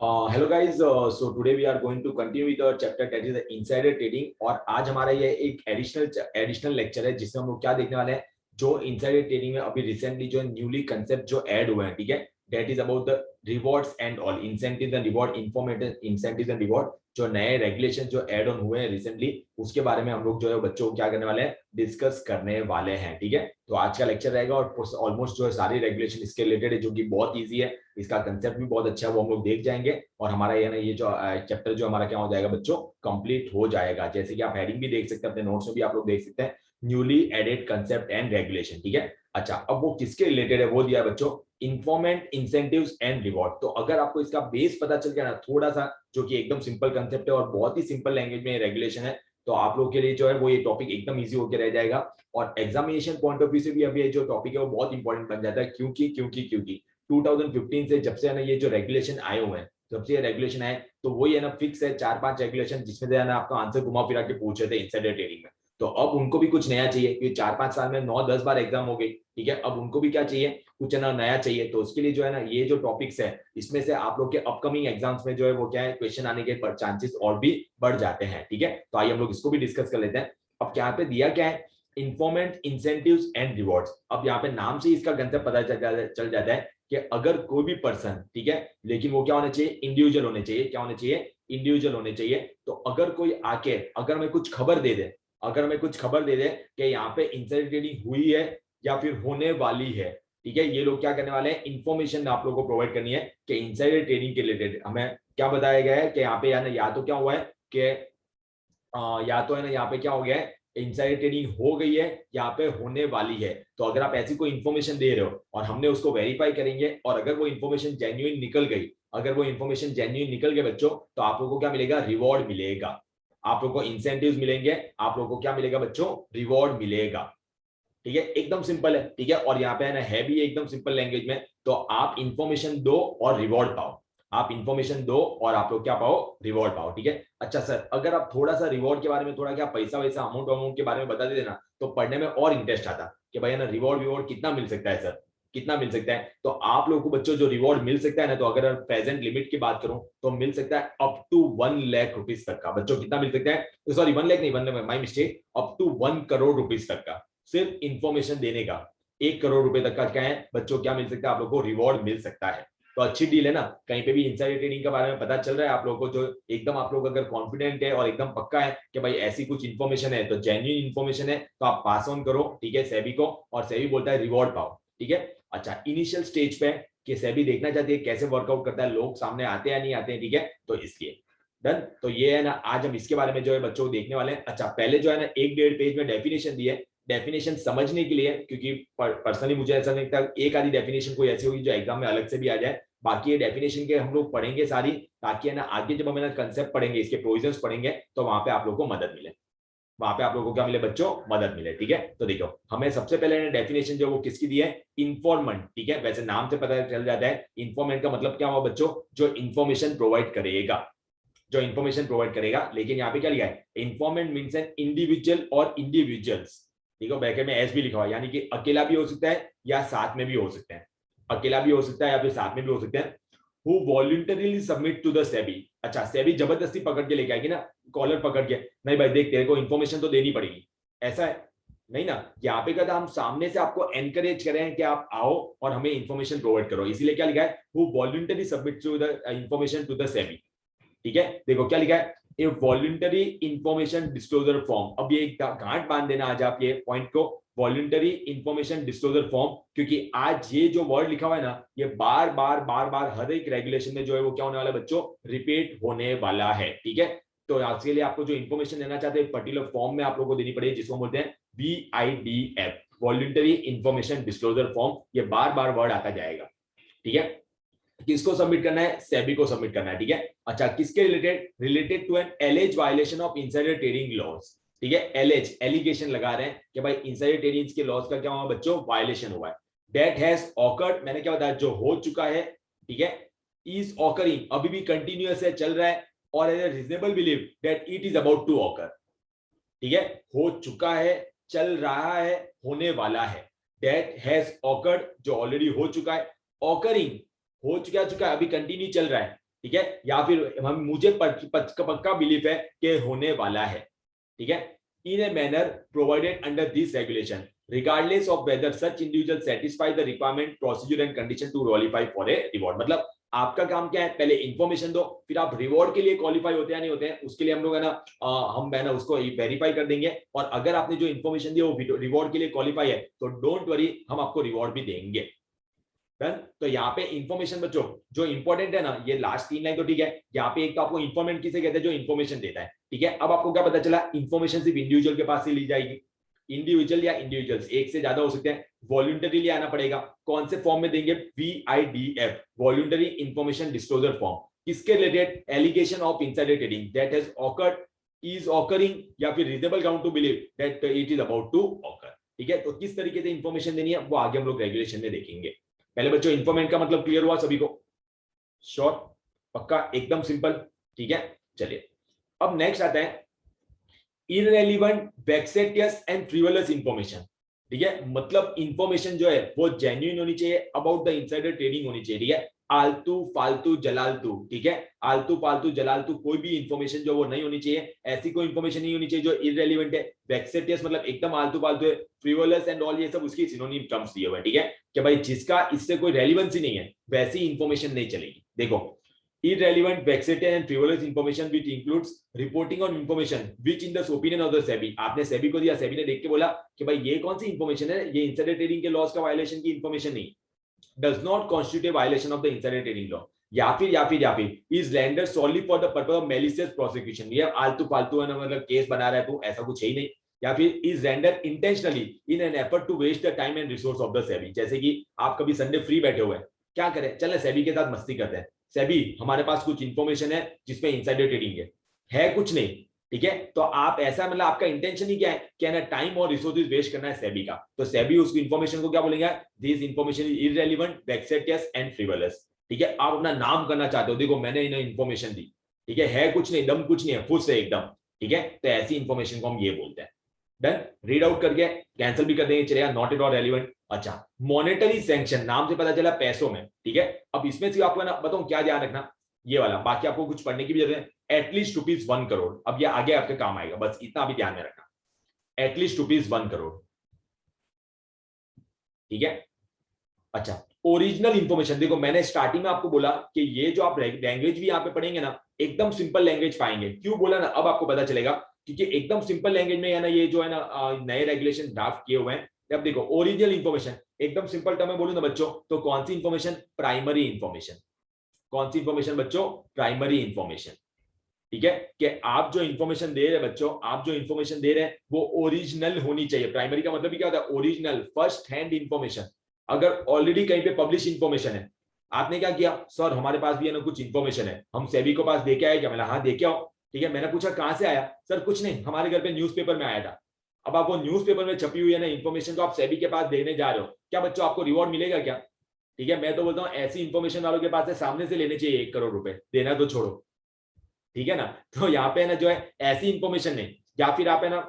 Hello guys, so today we are going to continue with our chapter that is insider trading. और आज हमारा ये एक additional lecture है जिसमें हम लोग क्या देखने वाले हैं। जो इनसाइडर ट्रेडिंग में अभी रिसेंटली जो न्यूली कंसेप्ट जो ऐड हुए हैं, ठीक है, that is about the rewards and all incentive and reward informative incentive and reward. जो नए रेगुलेशन जो ऐड ऑन हुए हैं रिसेंटली, उसके बारे में हम लोग जो है बच्चों को क्या करने वाले हैं, डिस्कस करने वाले हैं। ठीक है, तो आज का लेक्चर रहेगा और ऑलमोस्ट जो है सारी रेगुलेशन इसके रिलेटेड है, जो कि बहुत ईजी है। इसका कंसेप्ट भी बहुत अच्छा है, वो हम लोग देख जाएंगे और हमारा ये जो चैप्टर जो हमारा क्या हो जाएगा बच्चों, कंप्लीट हो जाएगा। जैसे कि आप हेडिंग भी देख सकते हैं, अपने नोट्स में भी आप लोग देख सकते हैं, newly added concept and regulation. ठीक है, अच्छा, अब वो किसके रिलेटेड है वो दिया है बच्चों, इन्फॉर्मेंट इंसेंटिव्स एंड रिवॉर्ड। तो अगर आपको इसका बेस पता चल गया ना थोड़ा सा, जो कि एकदम सिंपल कंसेप्ट है और बहुत ही सिंपल लैंग्वेज में रेगुलेशन है, तो आप लोग के लिए जो है वो ये टॉपिक एकदम इजी होकर रह जाएगा। और एग्जामिनेशन पॉइंट ऑफ व्यू से भी अभी ये जो टॉपिक है वो बहुत इंपॉर्टेंट बन जाता है। क्योंकि 2015 से जब से है ना ये जो रेगुलेशन आए हुए हैं, जब से ये रेगुलेशन आए, तो वही है ना फिक्स है 4-5 रेगुलेशन, जिसमें से है ना आपका आंसर घुमा फिरा के पूछे थे इनसाइडर ट्रेडिंग में। तो अब उनको भी कुछ नया चाहिए, क्योंकि 4-5 साल में 9-10 बार एग्जाम हो गई। ठीक है, अब उनको भी क्या चाहिए, कुछ है ना नया चाहिए। तो उसके लिए जो है ना ये जो टॉपिक्स है, इसमें से आप लोग के अपकमिंग एग्जाम्स में जो है वो क्या है, क्वेश्चन आने के चांसेस और भी बढ़ जाते हैं। ठीक है, तो आइए हम लोग इसको भी डिस्कस कर लेते हैं। अब क्या पे दिया क्या है, इन्फॉर्मेंट इंसेंटिव्स एंड रिवॉर्ड्स। अब यहाँ पे नाम से इसका कंसेप्ट पता चल जाता है कि अगर कोई भी पर्सन, ठीक है, लेकिन वो क्या होना चाहिए, इंडिविजुअल होने चाहिए। क्या होने चाहिए, इंडिविजुअल होने चाहिए। तो अगर कोई आके अगर मैं कुछ खबर दे दे, कि यहाँ पे इंसाइडर ट्रेडिंग हुई है या फिर होने वाली है, ठीक है, ये लोग क्या करने वाले हैं, इंफॉर्मेशन आप लोगों को प्रोवाइड करनी है कि इंसाइडर ट्रेडिंग के रिलेटेड हमें क्या बताया गया है कि यहाँ पे या तो क्या हुआ है कि या तो है ना यहाँ पे क्या हो गया है, इनसाइडर ट्रेडिंग हो गई है, यहाँ पे होने वाली है। तो अगर आप ऐसी कोई इन्फॉर्मेशन दे रहे हो और हमने उसको वेरीफाई करेंगे, और अगर वो इन्फॉर्मेशन जेन्युइन निकल गई, बच्चों, तो आप लोगों को क्या मिलेगा, रिवॉर्ड मिलेगा। आप लोगों को इंसेंटिव्स मिलेंगे, आप लोगों को क्या मिलेगा बच्चों, रिवॉर्ड मिलेगा। ठीक है, एकदम सिंपल है। ठीक है, और यहाँ पे है ना है भी एकदम सिंपल लैंग्वेज में। तो आप इंफॉर्मेशन दो और रिवॉर्ड पाओ, आप इंफॉर्मेशन दो और आप लोग क्या पाओ, रिवॉर्ड पाओ। ठीक है, अच्छा सर, अगर आप थोड़ा सा रिवॉर्ड के बारे में, थोड़ा क्या पैसा वैसा अमाउंट अमाउंट के बारे में बता दे देना, तो पढ़ने में और इंटरेस्ट आता कि भाई है ना रिवॉर्ड रिवॉर्ड कितना मिल सकता है सर, कितना मिल सकता है। तो आप लोगों को बच्चों जो रिवॉर्ड मिल सकता है ना, तो अगर प्रेजेंट लिमिट की बात करूं तो मिल सकता है अप टू 1 लाख रुपीज तक का। बच्चों कितना मिल सकता है, सॉरी 1 लाख नहीं, 1 lakh my mistake, up to 1 crore rupees तक का, सिर्फ इंफॉर्मेशन देने का। 1 करोड़ रुपए तक का क्या है बच्चों, क्या मिल सकता है आप लोगों को, रिवॉर्ड मिल सकता है। तो अच्छी डील है ना, कहीं पे भी इनसाइडर ट्रेडिंग के बारे में पता चल रहा है आप लोगों को, जो एकदम आप लोग अगर कॉन्फिडेंट है और एकदम पक्का है कि भाई ऐसी कुछ इन्फॉर्मेशन है, तो जेन्युइन इन्फॉर्मेशन है, तो आप पास ऑन करो। ठीक है, सेबी को, और सेबी बोलता है रिवॉर्ड पाओ। ठीक है, अच्छा, इनिशियल स्टेज पे कि सेबी देखना चाहती है कैसे वर्कआउट करता है, लोग सामने आते हैं या नहीं आते हैं। ठीक है, तो इसलिए डन। तो ये है ना, आज हम इसके बारे में जो है बच्चों को देखने वाले हैं। अच्छा, पहले जो है ना 1-1.5 पेज में डेफिनेशन दी है, डेफिनेशन समझने के लिए, क्योंकि पर्सनली मुझे ऐसा लगता है एक आधी डेफिनेशन कोई ऐसी होगी जो एग्जाम में अलग से भी आ जाए। बाकी ये डेफिनेशन के हम लोग पढ़ेंगे सारी, ताकि है ना आगे जब हम कंसेप्ट पढ़ेंगे, इसके प्रोविजंस पढ़ेंगे, तो वहां पे आप लोगों को मदद मिले, वहां पे आप लोगों को क्या मिले बच्चों, मदद मिले। ठीक है, तो देखो हमें सबसे पहले डेफिनेशन जो वो किसकी दी है, इन्फॉर्मेंट। ठीक है, वैसे नाम से पता चल जाता है इन्फॉर्मेंट का मतलब क्या हुआ बच्चों, जो इन्फॉर्मेशन प्रोवाइड करेगा, लेकिन यहाँ पे क्या लिखा है, इन्फॉर्मेंट मीन्स एन इंडिविजुअल और इंडिविजुअल्स। देखो ब्रैकेट में एस भी लिखा हुआ है, यानी कि अकेला भी हो सकता है या साथ में भी हो सकते हैं, अकेला भी हो सकता है या फिर साथ में भी हो सकते हैं। Who voluntarily submit to the SEBI. अच्छा, सेबी जबरदस्ती पकड़ के लेके आएगी ना, कॉलर पकड़ के, नहीं भाई देख तेरे को इन्फॉर्मेशन तो देनी पड़ेगी, ऐसा है नहीं ना। यहाँ पे कहता हम सामने से आपको एनकरेज करें कि आप आओ और हमें इंफॉर्मेशन प्रोवाइड करो, इसीलिए क्या लिखा है, who voluntary submit to the information to the SEBI. ठीक है, देखो क्या लिखा है, a voluntary information disclosure form. अब ये एक गांठ बांध देना आज आप ये पॉइंट को, वॉलंटरी इंफॉर्मेशन डिस्क्लोजर फॉर्म, क्योंकि आज ये जो वर्ड लिखा हुआ है ना, ये बार बार बार बार हर एक रेगुलेशन में जो है वो क्या होने वाला है बच्चों, रिपीट होने वाला है। ठीक है, तो इसके लिए आपको जो इन्फॉर्मेशन देना चाहते हैं पर्टिकुलर फॉर्म में आप लोगों को देनी पड़ेगी, जिसको बोलते हैं BIDF, voluntary information disclosure form. ये बार बार वर्ड आता जाएगा। ठीक है, किसको सबमिट करना है, सेबी को सबमिट करना है। ठीक है, अच्छा, किसके related to an allege violation of insider trading laws. ठीक है, एलिज एलिगेशन लगा रहे हैं कि भाई इनसाइडर ट्रेडिंग के लॉज का क्या हुआ बच्चों, वायलेशन हुआ है। दैट हैज ऑकर्ड, मैंने क्या बताया, जो हो चुका है। ठीक है, इज ऑकरिंग, अभी भी कंटिन्यूअस है, चल रहा है, और as a reasonable believe that it is about to occur. ठीक है, हो चुका है, चल रहा है, होने वाला है। दैट हैज ऑकर्ड, जो ऑलरेडी हो चुका है, ऑकरिंग, हो चुका है, अभी कंटिन्यू चल रहा है, ठीक है, या फिर हम मुझे पक्का बिलीफ है कि होने वाला है, ठीक है, in a manner provided under this regulation regardless of whether such individual satisfy the requirement procedure and condition to qualify for a reward। मतलब आपका काम क्या है, पहले इंफॉर्मेशन दो, फिर आप रिवॉर्ड के लिए क्वालिफाई होते हैं नहीं होते हैं, उसके लिए हम लोग है ना हम है ना उसको वेरीफाई कर देंगे, और अगर आपने जो इंफॉर्मेशन दी वो रिवॉर्ड के लिए क्वालिफाई है तो डोंट वरी, हम आपको रिवॉर्ड भी देंगे। डन। तो यहाँ पे इंफॉर्मेशन बच्चों जो इंपॉर्टेंट है ना, ये लास्ट 3 लाइन तो ठीक है, यहाँ पे एक तो आपको इंफॉर्मेंट किसे कहते हैं, जो इंफॉर्मेशन देता है, ठीक है। अब आपको क्या पता चला, इंफॉर्मेशन सिर्फ इंडिविजुअल के पास से ली जाएगी, इंडिविजुअल या इंडिविजुअल्स एक से ज्यादा हो सकते हैं, वॉलंटरीली आना पड़ेगा। कौन से फॉर्म में देंगे, VIDF voluntary information disclosure form, किसके related, allegation of insider trading that has occurred, is occurring, या फिर reasonable ground to believe that it is about to occur, ठीक है। तो किस तरीके से इंफॉर्मेशन देनी है वो आगे हम लोग रेगुलेशन में देखेंगे। पहले बच्चों इंफॉर्मेंट का मतलब क्लियर हुआ सभी को, श्योर, पक्का, एकदम सिंपल, ठीक है। चलिए अब नेक्स्ट आता है irrelevant, vexatious and frivolous information, ठीक है। मतलब इंफॉर्मेशन जो है वो जेन्युइन होनी चाहिए, अबाउट द इनसाइडर ट्रेडिंग होनी चाहिए, ठीक है। आलतू फालतू जलालतू, ठीक है, आलतू फालतू जलालतू कोई भी इंफॉर्मेशन जो वो नहीं होनी चाहिए, ऐसी कोई इंफॉर्मेशन नहीं होनी चाहिए जो इररेलेवेंट है। वेक्सेटियस मतलब एकदम आलतू फालतू है, फ्रिवोलस एंड ऑल ये सब उसकी सिनोनिम टर्म्स दिए हुए हैं, ठीक है, कि भाई जिसका इससे कोई रेलेवेंस ही नहीं है वैसी इंफॉर्मेशन नहीं चलेगी। देखो, irrelevant, vexatious and frivolous information which includes reporting on information which in the opinion of the SEBI, आपने सेबी को दिया, सेबी ने देख के बोला कि भाई ये कौन सी इंफॉर्मेशन है, ये इंसाइडर ट्रेडिंग के लॉस का वायलेशन की इंफॉर्मेशन नहीं, does not constitute a violation of the insider trading law, या फिर is rendered solely for the purpose of malicious prosecution, ये आलतू फालतू है ना, मतलब केस बना रहा है तू, ऐसा कुछ है ही नहीं। या फिर is rendered intentionally in an effort to waste the time and resource of the SEBI, जैसे कि आप कभी संडे फ्री बैठे हुए हैं, क्या करें, चले सेबी के साथ मस्ती करते हैं, सेबी हमारे पास कुछ इंफॉर्मेशन है जिसमें इनसाइडर ट्रेडिंग है कुछ नहीं, ठीक है। तो आप ऐसा मतलब आपका इंटेंशन ही क्या है, क्या ना टाइम और रिसोर्सेज वेस्ट करना है सेबी का, तो सेबी उसकी इंफॉर्मेशन को क्या बोलेंगे, this information is irrelevant, vexatious and frivolous, ठीक है। आप अपना नाम करना चाहते हो, देखो मैंने इन्हें इंफॉर्मेशन दी, ठीक है कुछ नहीं, दम कुछ नहीं है, फुस है एकदम, ठीक है, तो ऐसी इंफॉर्मेशन को हम ये बोलते हैं। डन, रीड आउट करके कैंसिल भी कर देंगे, चलेगा, नॉट एट ऑल रेलेवेंट। अच्छा, मॉनेटरी सैंक्शन, नाम से पता चला पैसों में, ठीक है। अब इसमें से आपको ना बताऊं क्या ध्यान रखना, ये वाला, बाकी आपको कुछ पढ़ने की भी जरूरत है, एटलीस्ट ₹1 करोड़, अब ये आगे आपके काम आएगा, बस इतना भी ध्यान में रखना, एटलीस्ट ₹1 करोड़, ठीक है। अच्छा, ओरिजिनल इंफॉर्मेशन, देखो मैंने स्टार्टिंग में आपको बोला कि ये जो आप लैंग्वेज भी यहाँ पे पढ़ेंगे ना, एकदम सिंपल लैंग्वेज पाएंगे, क्यों बोला ना, अब आपको पता चलेगा, क्योंकि एकदम सिंपल लैंग्वेज में है ना, ये जो है ना नए रेगुलेशन ड्राफ्ट किए हुए हैं। अब देखो ओरिजिनल इंफॉर्मेशन, एकदम सिंपल टर्म में बोलूं ना बच्चों, तो कौन सी इंफॉर्मेशन, प्राइमरी इंफॉर्मेशन, कौन सी इंफॉर्मेशन बच्चों, प्राइमरी इंफॉर्मेशन, ठीक है। कि आप जो इंफॉर्मेशन दे रहे हैं बच्चों, आप जो इंफॉर्मेशन दे रहे हैं वो ओरिजिनल होनी चाहिए। प्राइमरी का मतलब क्या होता है, ओरिजिनल, फर्स्ट हैंड इंफॉर्मेशन। अगर ऑलरेडी कहीं पे पब्लिश इंफॉर्मेशन है, आपने क्या किया, सर हमारे पास भी है ना कुछ इंफॉर्मेशन है, हम सेबी के पास देके आए क्या, मैंने हाँ देके आओ, ठीक है। मैंने पूछा कहां से आया, सर कुछ नहीं, हमारे घर पे न्यूज़पेपर में आया था। अब आप वो न्यूज़पेपर में छपी हुई है ना इंफॉर्मेशन को आप सेबी के पास देने जा रहे हो, क्या बच्चों आपको रिवॉर्ड मिलेगा क्या, ठीक है। मैं तो बोलता हूँ ऐसी इंफॉर्मेशन वालों के पास से सामने से लेने चाहिए 1 करोड़ रुपए, देना तो छोड़ो, ठीक है ना। तो यहाँ पे ना जो है ऐसी इंफॉर्मेशन नहीं, या फिर आप है ना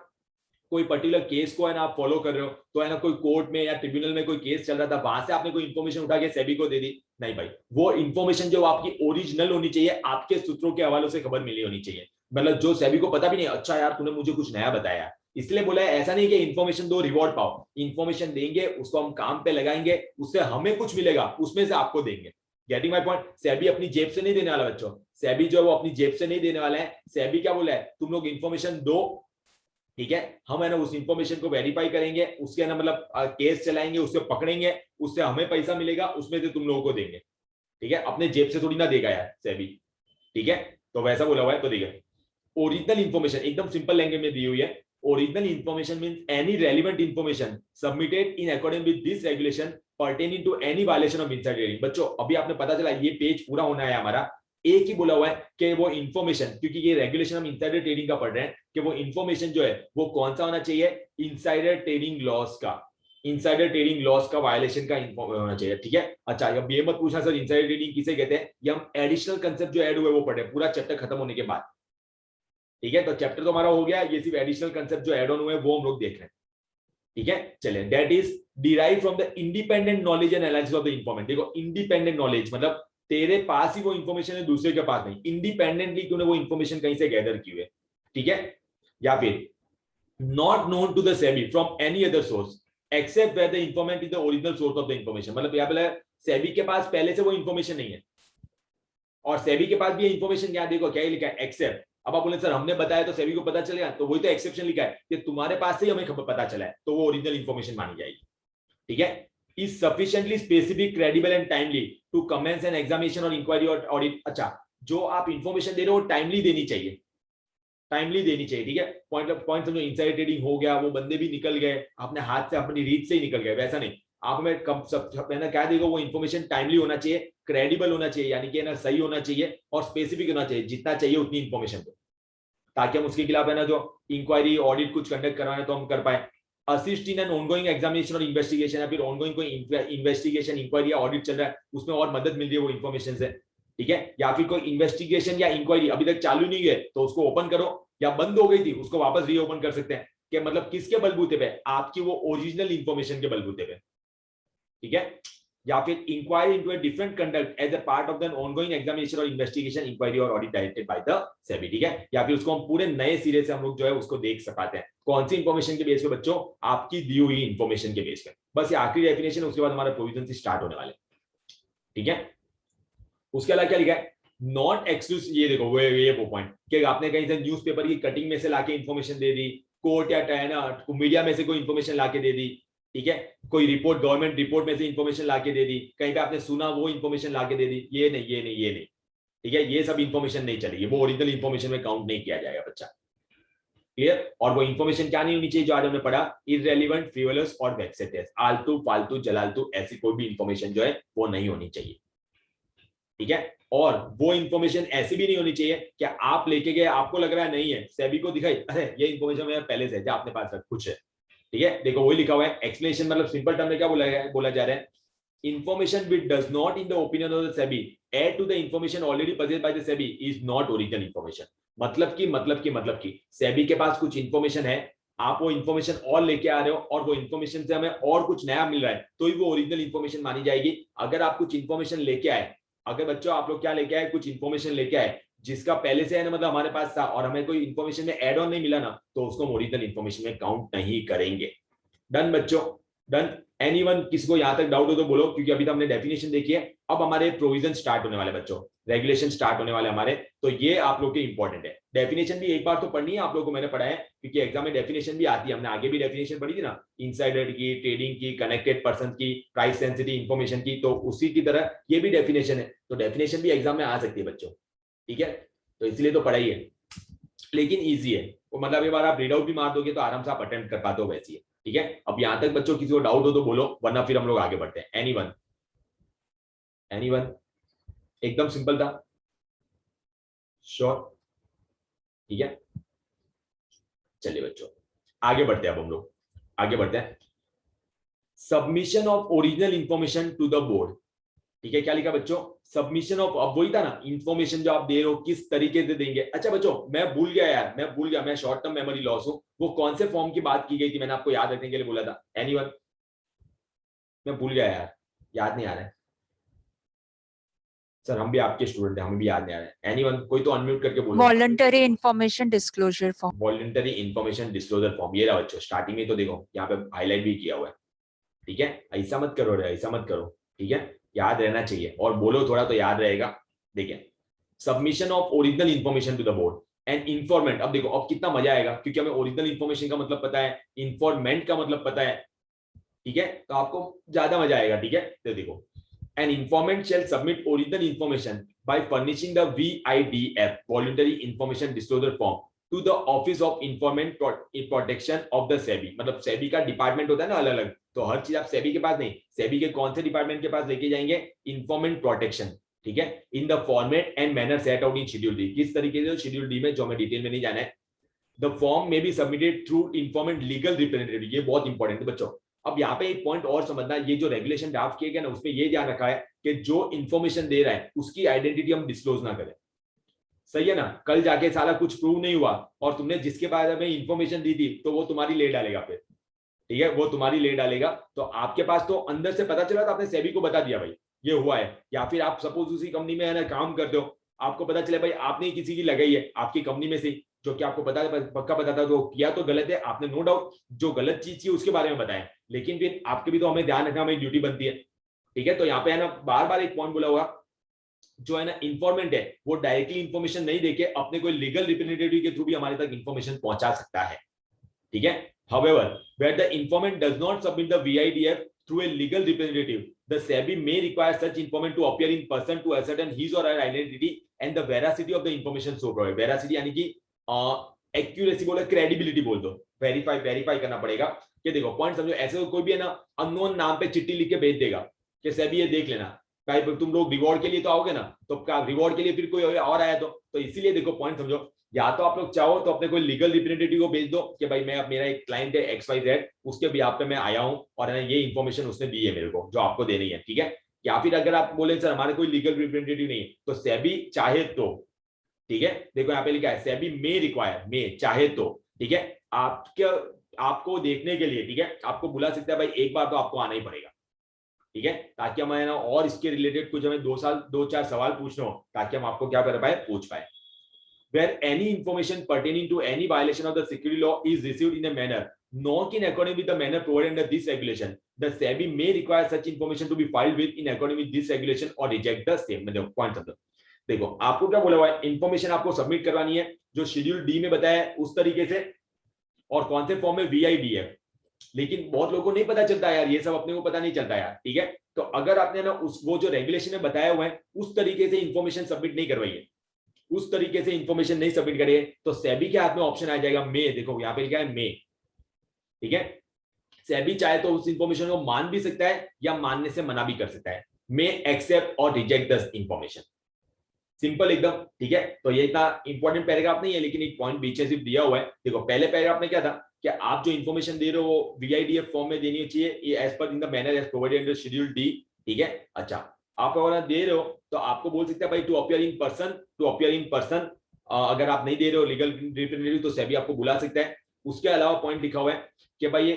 कोई पर्टिकुलर केस को है ना आप फॉलो कर रहे हो, तो है ना कोई कोर्ट में या ट्रिब्यूनल में कोई केस चल रहा था, वहां से आपने कोई इंफॉर्मेशन उठा के सेबी को दे दी, नहीं भाई, वो इंफॉर्मेशन जो आपकी ओरिजिनल होनी चाहिए, आपके सूत्रों के हवालों से खबर मिली होनी चाहिए, मतलब जो सेबी को पता भी नहीं, अच्छा यार तूने मुझे कुछ नया बताया, इसलिए बोला है, ऐसा नहीं कि इंफॉर्मेशन दो रिवॉर्ड पाओ, इंफॉर्मेशन देंगे उसको हम काम पे लगाएंगे, उससे हमें कुछ मिलेगा, उसमें से आपको देंगे। गेटिंग माय पॉइंट, सेबी अपनी जेब से नहीं देने वाला बच्चों, सेबी जो है वो अपनी जेब से नहीं देने वाला है। सेबी क्या बोला है, तुम लोग इंफॉर्मेशन दो, ठीक है, हम है ना उस इंफॉर्मेशन को वेरीफाई करेंगे, उसके ना मतलब केस चलाएंगे, उससे पकड़ेंगे, उससे हमें पैसा मिलेगा, उसमें से तुम लोगों को देंगे, ठीक है, अपने जेब से थोड़ी ना देगा यार सेबी, ठीक है। तो वैसा बोला हुआ है, तो देखिए ओरिजिनल इंफॉर्मेशन एकदम सिंपल लैंग्वेज में दी हुई है, original information means any relevant information submitted in according with this regulation pertaining to any violation of insider trading. बच्चों अभी आपने पता चला ये पेज पूरा होना है हमारा, एक ही बोला हुआ है कि वो इंफॉर्मेशन, क्योंकि ये रेगुलेशन हम इनसाइडर ट्रेडिंग का पढ़ रहे हैं, कि वो इंफॉर्मेशन जो है वो कौन सा होना चाहिए, इनसाइडर ट्रेडिंग लॉस का, इनसाइडर ट्रेडिंग लॉस का वायलेशन का होना चाहिए, ठीक है। अच्छा, अब ये मत पूछना सर इनसाइडर ट्रेडिंग किसे कहते हैं, ये हम एडिशनल कंसेप्ट जो ऐड हुए वो पढ़े पूरा चैप्टर खत्म होने के बाद, ठीक है। तो चैप्टर तो हमारा हो गया, ये सिर्फ एडिशनल कंसेप्ट जो ऐड ऑन हुए वो हम लोग देख रहे हैं, ठीक है। चलिए, that is derive from the independent knowledge and analysis of the information. देखो इंडिपेंडेंट नॉलेज मतलब तेरे पास ही वो इंफॉर्मेशन है, दूसरे के पास नहीं, इंडिपेंडेंटली तूने वो इंफॉर्मेशन कहीं से गैदर की हुई है, ठीक है। या फिर not known to the SEBI from any other source except where the informant is the original source of the information. मतलब यहाँ पे सेबी के पास पहले से वो इंफॉर्मेशन नहीं है, और सेबी के पास भी इंफॉर्मेशन क्या, देखो क्या लिखा है, एक्सेप्ट। अब आप बोले सर हमने बताया तो सेबी को पता चलेगा, तो वही तो एक्सेप्शन लिखा है कि तुम्हारे पास से ही हमें पता चला है, तो वो ओरिजिनल इंफॉर्मेशन मानी जाएगी, ठीक है। Is sufficiently specific, credible and timely to commence an examination और इंक्वायरी और ऑडिट। अच्छा, जो आप इंफॉर्मेशन दे रहे हो टाइमली देनी चाहिए, टाइमली देनी चाहिए, ठीक है। पॉइंट समझो, इनसाइड ट्रेडिंग हो गया, वो बंदे भी निकल गए, अपने हाथ से अपनी रीत से ही निकल गए, वैसा नहीं। आप हमें कब सब मैंने क्या देखो, वो इंफॉर्मेशन टाइमली होना चाहिए, क्रेडिबल होना चाहिए, यानी कि ना सही होना चाहिए, और स्पेसिफिक होना चाहिए, जितना चाहिए उतनी इंफॉर्मेशन को, ताकि हम उसके खिलाफ है ना जो इंक्वायरी ऑडिट कुछ कंडक्ट करवाना तो हम कर पाए। Assist in an ongoing examination और इन्वेस्टिगेशन, या फिर ऑनगोइंग कोई इन्वेस्टिगेशन, इंक्वायरी या ऑडिट चल रहा है, उसमें और मदद मिल रही है वो इन्फॉर्मेशन से, ठीक है। या फिर कोई इन्वेस्टिगेशन या इंक्वायरी अभी तक चालू नहीं है तो उसको ओपन करो, या बंद हो गई थी उसको वापस रीओपन कर सकते हैं, कि मतलब किसके बलबूते पे, आपकी वो ओरिजिनल इंफॉर्मेशन के बलबूते पे, ठीक है। या फिर inquiry into a different conduct as a part of the ongoing examination और इन्वेस्टिगेशन, इंक्वायरी और audit directed by the SEBI, ठीक है। या फिर उसको हम पूरे नए सिरे से हम लोग जो है उसको देख सकते हैं, कौन सी इंफॉर्मेशन के बेस पे बच्चों, आपकी दी हुई इंफॉर्मेशन के बेस पे। बस ये आखिरी डेफिनेशन, उसके बाद हमारा प्रोविजन से स्टार्ट होने वाले, ठीक है। उसके अलावा क्या लिखा है, नॉट एक्सक्लूसिव, ये देखो वो पॉइंट कि आपने कहीं से न्यूज़पेपर की कटिंग में से लाके इंफॉर्मेशन दे दी, कोर्ट या मीडिया में से कोई इंफॉर्मेशन लाके दे दी, ठीक है, कोई रिपोर्ट, गवर्नमेंट रिपोर्ट में से इंफॉर्मेशन लाके दे दी, कहीं पे आपने सुना वो इंफॉर्मेशन लाके दे दी, ये नहीं, ये नहीं, ये नहीं, ठीक है। ये सब इंफॉर्मेशन नहीं चलेगी, वो ओरिजिनल इंफॉर्मेशन में काउंट नहीं किया जाएगा बच्चा, क्लियर। और वो इंफॉर्मेशन क्या नहीं होनी चाहिए जो आज हमने पढ़ा, इररेलेवेंट, फ्रिवोलस और वेक्सेटियस, आलतू फालतू जलालतू, ऐसी कोई भी इंफॉर्मेशन जो है वो नहीं होनी चाहिए, ठीक है। और वो इंफॉर्मेशन ऐसी भी नहीं होनी चाहिए कि आप लेके गए, आपको लग रहा है नहीं है, सेबी को दिखाई, अरे ये इंफॉर्मेशन मेरे पहले से है, अपने पास रख, कुछ है, ठीक है। देखो वही लिखा हुआ है, एक्सप्लेनेशन मतलब सिंपल टर्म में क्या बोला जा रहा है, information which does not in the opinion of the SEBI add to the information already possessed by the SEBI is not original information। मतलब की सेबी के पास कुछ इंफॉर्मेशन है, आप वो इंफॉर्मेशन और लेके आ रहे हो, और वो इंफॉर्मेशन से हमें और कुछ नया मिल रहा है, तो ही वो ओरिजिनल इंफॉर्मेशन मानी जाएगी। अगर आप कुछ इंफॉर्मेशन लेके आए, अगर बच्चों आप लोग क्या लेके आए, कुछ इंफॉर्मेशन लेके आए जिसका पहले से है ना, मतलब हमारे पास था, और हमें कोई इंफॉर्मेशन में एड ऑन नहीं मिला ना, तो उसको ओरिजिनल इंफॉर्मेशन में काउंट नहीं करेंगे। डन बच्चों, डन। एनीवन, किसी को यहां तक डाउट हो तो बोलो, क्योंकि अभी तो हमने डेफिनेशन देखी है, अब हमारे प्रोविजन स्टार्ट होने वाले बच्चों, रेगुलेशन स्टार्ट होने वाले हमारे, तो ये आप लोग के इंपॉर्टेंट है। डेफिनेशन भी एक बार तो पढ़नी है आप लोगों को, मैंने पढ़ा है, क्योंकि एग्जाम में डेफिनेशन भी आती है, हमने आगे भी डेफिनेशन पढ़ी थी ना, इनसाइडर की, ट्रेडिंग की, कनेक्टेड पर्सन की, प्राइस सेंसिटिव इंफॉर्मेशन की, तो उसी की तरह ये भी डेफिनेशन है, तो डेफिनेशन भी एग्जाम में आ सकती है बच्चों, ठीक है। तो इसलिए तो पढ़ाई है, लेकिन ईजी है वो, मतलब एक बार आप रीड आउट भी मार दोगे तो आराम से आप अटेम्प्ट कर पाते हो, वैसी है, ठीक है। अब यहां तक बच्चों किसी को डाउट हो तो बोलो, वरना फिर हम लोग आगे बढ़ते हैं। एनीवन, एनीवन, एकदम सिंपल था, श्योर, ठीक है। चलिए बच्चों आगे बढ़ते हैं, अब हम लोग आगे बढ़ते हैं। Submission of original information to the board, ठीक है। क्या लिखा बच्चों, सबमिशन ऑफ, अब वही था ना, इंफॉर्मेशन जो आप दे रहे हो किस तरीके से देंगे। अच्छा बच्चों, मैं भूल गया यार, मैं शॉर्ट टर्म मेमोरी लॉस हूं, वो कौन से फॉर्म की बात की गई थी, मैंने आपको याद रखने के लिए बोला था। एनीवन, मैं भूल गया यार, याद नहीं आ रहा है सर, हम भी आपके स्टूडेंट हैं, हमें भी याद नहीं आ रहा है। एनीवन, कोई तो अनम्यूट करके बोलो। Voluntary information disclosure form, voluntary information disclosure form, ये रहा बच्चों, स्टार्टिंग में तो देखो यहाँ पे हाईलाइट भी किया हुआ है, ठीक है। ऐसा मत करो रे, ऐसा मत करो, ठीक है, याद रहना चाहिए, और बोलो थोड़ा तो याद रहेगा। देखिए, submission of original information to the board and informant, अब देखो अब कितना मजा आएगा, क्योंकि हमें ओरिजिनल इंफॉर्मेशन का मतलब पता है, इंफॉर्मेंट का मतलब पता है, ठीक है, तो आपको ज्यादा मजा आएगा, ठीक है। तो देखो, an informant shall submit original information by furnishing the VIDF voluntary information disclosure form to the office of informant protection of the SEBI। मतलब सेबी का डिपार्टमेंट होता है ना अलग अलग, तो हर चीज आप सेबी के पास नहीं, सेबी के कौन से डिपार्टमेंट के पास लेके जाएंगे, इंफॉर्मेंट प्रोटेक्शन, ठीक है, इन the format and manner set out in schedule D, किस तरीके से शेड्यूल डी में, जो हमें डिटेल में नहीं जाना है। द फॉर्म में be submitted through इंफॉर्मेंट legal representative, ये बहुत इंपॉर्टेंट है बच्चों। अब यहाँ पे एक पॉइंट और समझना, ये जो रेगुलेशन ड्राफ्ट किए गए ना, उसमें ये ध्यान रखा है कि जो इंफॉर्मेशन दे रहा है उसकी आइडेंटिटी हम डिस्क्लोज ना करें, सही है ना। कल जाके साला कुछ प्रूव नहीं हुआ और तुमने जिसके बारे में इंफॉर्मेशन दी थी तो वो तुम्हारी ले डालेगा फिर, ठीक है, वो तुम्हारी ले डालेगा। तो आपके पास तो अंदर से पता चला तो आपने सेबी को बता दिया भाई, ये हुआ है, या फिर आप सपोज उसी कंपनी में है ना काम करते हो, आपको पता चले भाई आपने ही किसी की लगाई है आपकी कंपनी में से, जो कि आपको पता पक्का पता था, तो किया तो गलत है आपने, नो डाउट जो गलत चीज थी उसके बारे में बताया, लेकिन फिर आपके भी तो हमें ध्यान रखना, हमारी ड्यूटी बनती है, ठीक है। तो यहाँ पे है ना बार बार एक पॉइंट बोला होगा, जो है ना इन्फॉर्मेंट है वो डायरेक्टली इन्फॉर्मेशन नहीं देके अपने कोई लीगल रिप्रेजेंटेटिव के थ्रू भी हमारे तक इन्फॉर्मेशन पहुंचा सकता है, ठीक है। However, where the informant does not submit the VIDF through a legal representative, the SEBI may require such informant to appear in person to ascertain his or her identity and the veracity of the information so provided. Veracity यानी कि accuracy बोले, credibility बोल दो, verify करना पड़ेगा कि देखो point समझो, ऐसे कोई भी है ना अननोन नाम पे चिट्ठी लिख के भेज देगा कि सेबी ये देख लेना, भाई तुम लोग रिवॉर्ड के लिए तो आओगे ना, तो रिवॉर्ड के लिए फिर कोई और आया तो इसीलिए देखो पॉइंट समझो, या तो आप लोग चाहो तो अपने कोई लीगल रिप्रेजेंटेटिव को भेज दो कि भाई मैं मेरा एक क्लाइंट है XYZ, उसके बिहाफ पे मैं आया हूं और ये इन्फॉर्मेशन उसने दी है मेरे को जो आपको देनी है, ठीक है। या फिर अगर आप बोले सर हमारे कोई लीगल रिप्रेजेंटेटिव नहीं है, तो सेबी चाहे तो, ठीक है, देखो यहाँ पे लिखा है सेबी मे रिक्वायर, मे चाहे तो, ठीक है, आपको देखने के लिए, ठीक है, आपको बुला सकता है भाई, एक बार तो आपको आना ही पड़ेगा, ठीक है, ताकि हमें ना और इसके रिलेटेड कुछ हमें 2-4 सवाल पूछना हो, ताकि हम आपको क्या कर पाए, पूछ पाए। Where any information pertaining to any violation of the security law is received in a manner not in accordance with the manner provided under this regulation, the SEBI may require such information to be filed with in accordance with this regulation or reject the same. मतलब point समझो, देखो आपको क्या बोला हुआ है, information आपको submit करवानी है जो शेड्यूल डी में बताया है उस तरीके से, और कौन से फॉर्म में, VIDF, लेकिन बहुत लोगों को नहीं पता चलता यार, ये सब अपने को पता नहीं चलता यार, ठीक है। तो अगर आपने ना उस वो जो रेगुलेशन में बताया हुआ है उस तरीके से इंफॉर्मेशन सबमिट नहीं करवाई है, उस तरीके से इंफॉर्मेशन नहीं सबमिट करिए, तो सेबी के हाथ में ऑप्शन आ जाएगा मे, देखो यहाँ पे लिखा है मे, ठीक है। सेबी चाहे तो उस इंफॉर्मेशन को मान भी सकता है या मानने से मना भी कर सकता है, मे एक्सेप्ट और रिजेक्ट द इंफॉर्मेशन, सिंपल एकदम, ठीक है। तो ये इतना इंपॉर्टेंट पैराग्राफ नहीं है, लेकिन एक पॉइंट बीच में सिर्फ दिया हुआ है। देखो पहले पैराग्राफ में क्या था कि आप जो इंफॉर्मेशन दे रहे हो वो VIDF फॉर्म में देनी चाहिए, ये as per in the manner as provided under schedule D, ठीक है। अच्छा, आप अगर दे रहे हो तो आपको बोल सकते हैं भाई टू अपीयर इन पर्सन, अगर आप नहीं दे रहे हो लीगल रिप्रेजेंटेटिव तो सेबी आपको बुला सकता है। उसके अलावा पॉइंट लिखा हुआ है कि भाई ये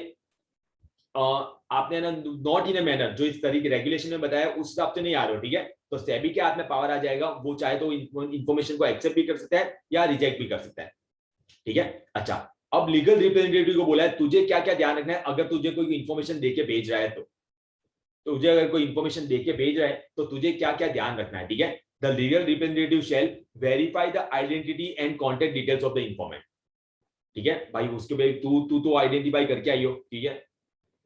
आपने ना नॉट इन ए मैनर, जो इस तरीके रेगुलेशन में बताया उस हिसाब से नहीं आ रहे हो, ठीक है, तो सेबी के हाथ में पावर आ जाएगा, वो चाहे तो इंफॉर्मेशन को एक्सेप्ट भी कर सकता है या रिजेक्ट भी कर सकता है, ठीक है। अच्छा, अब लीगल रिप्रेजेंटेटिव को बोला है तुझे क्या क्या ध्यान रखना है, अगर तुझे कोई इंफॉर्मेशन देके भेज रहा है तो तुझे अगर कोई इंफॉर्मेशन देके भेज रहा है तो तुझे क्या क्या ध्यान रखना है, ठीक है। The legal representative shall verify the identity and contact details of the informant, ठीक है भाई, उसके भाई तू तो आइडेंटिफाई करके आई हो, ठीक है।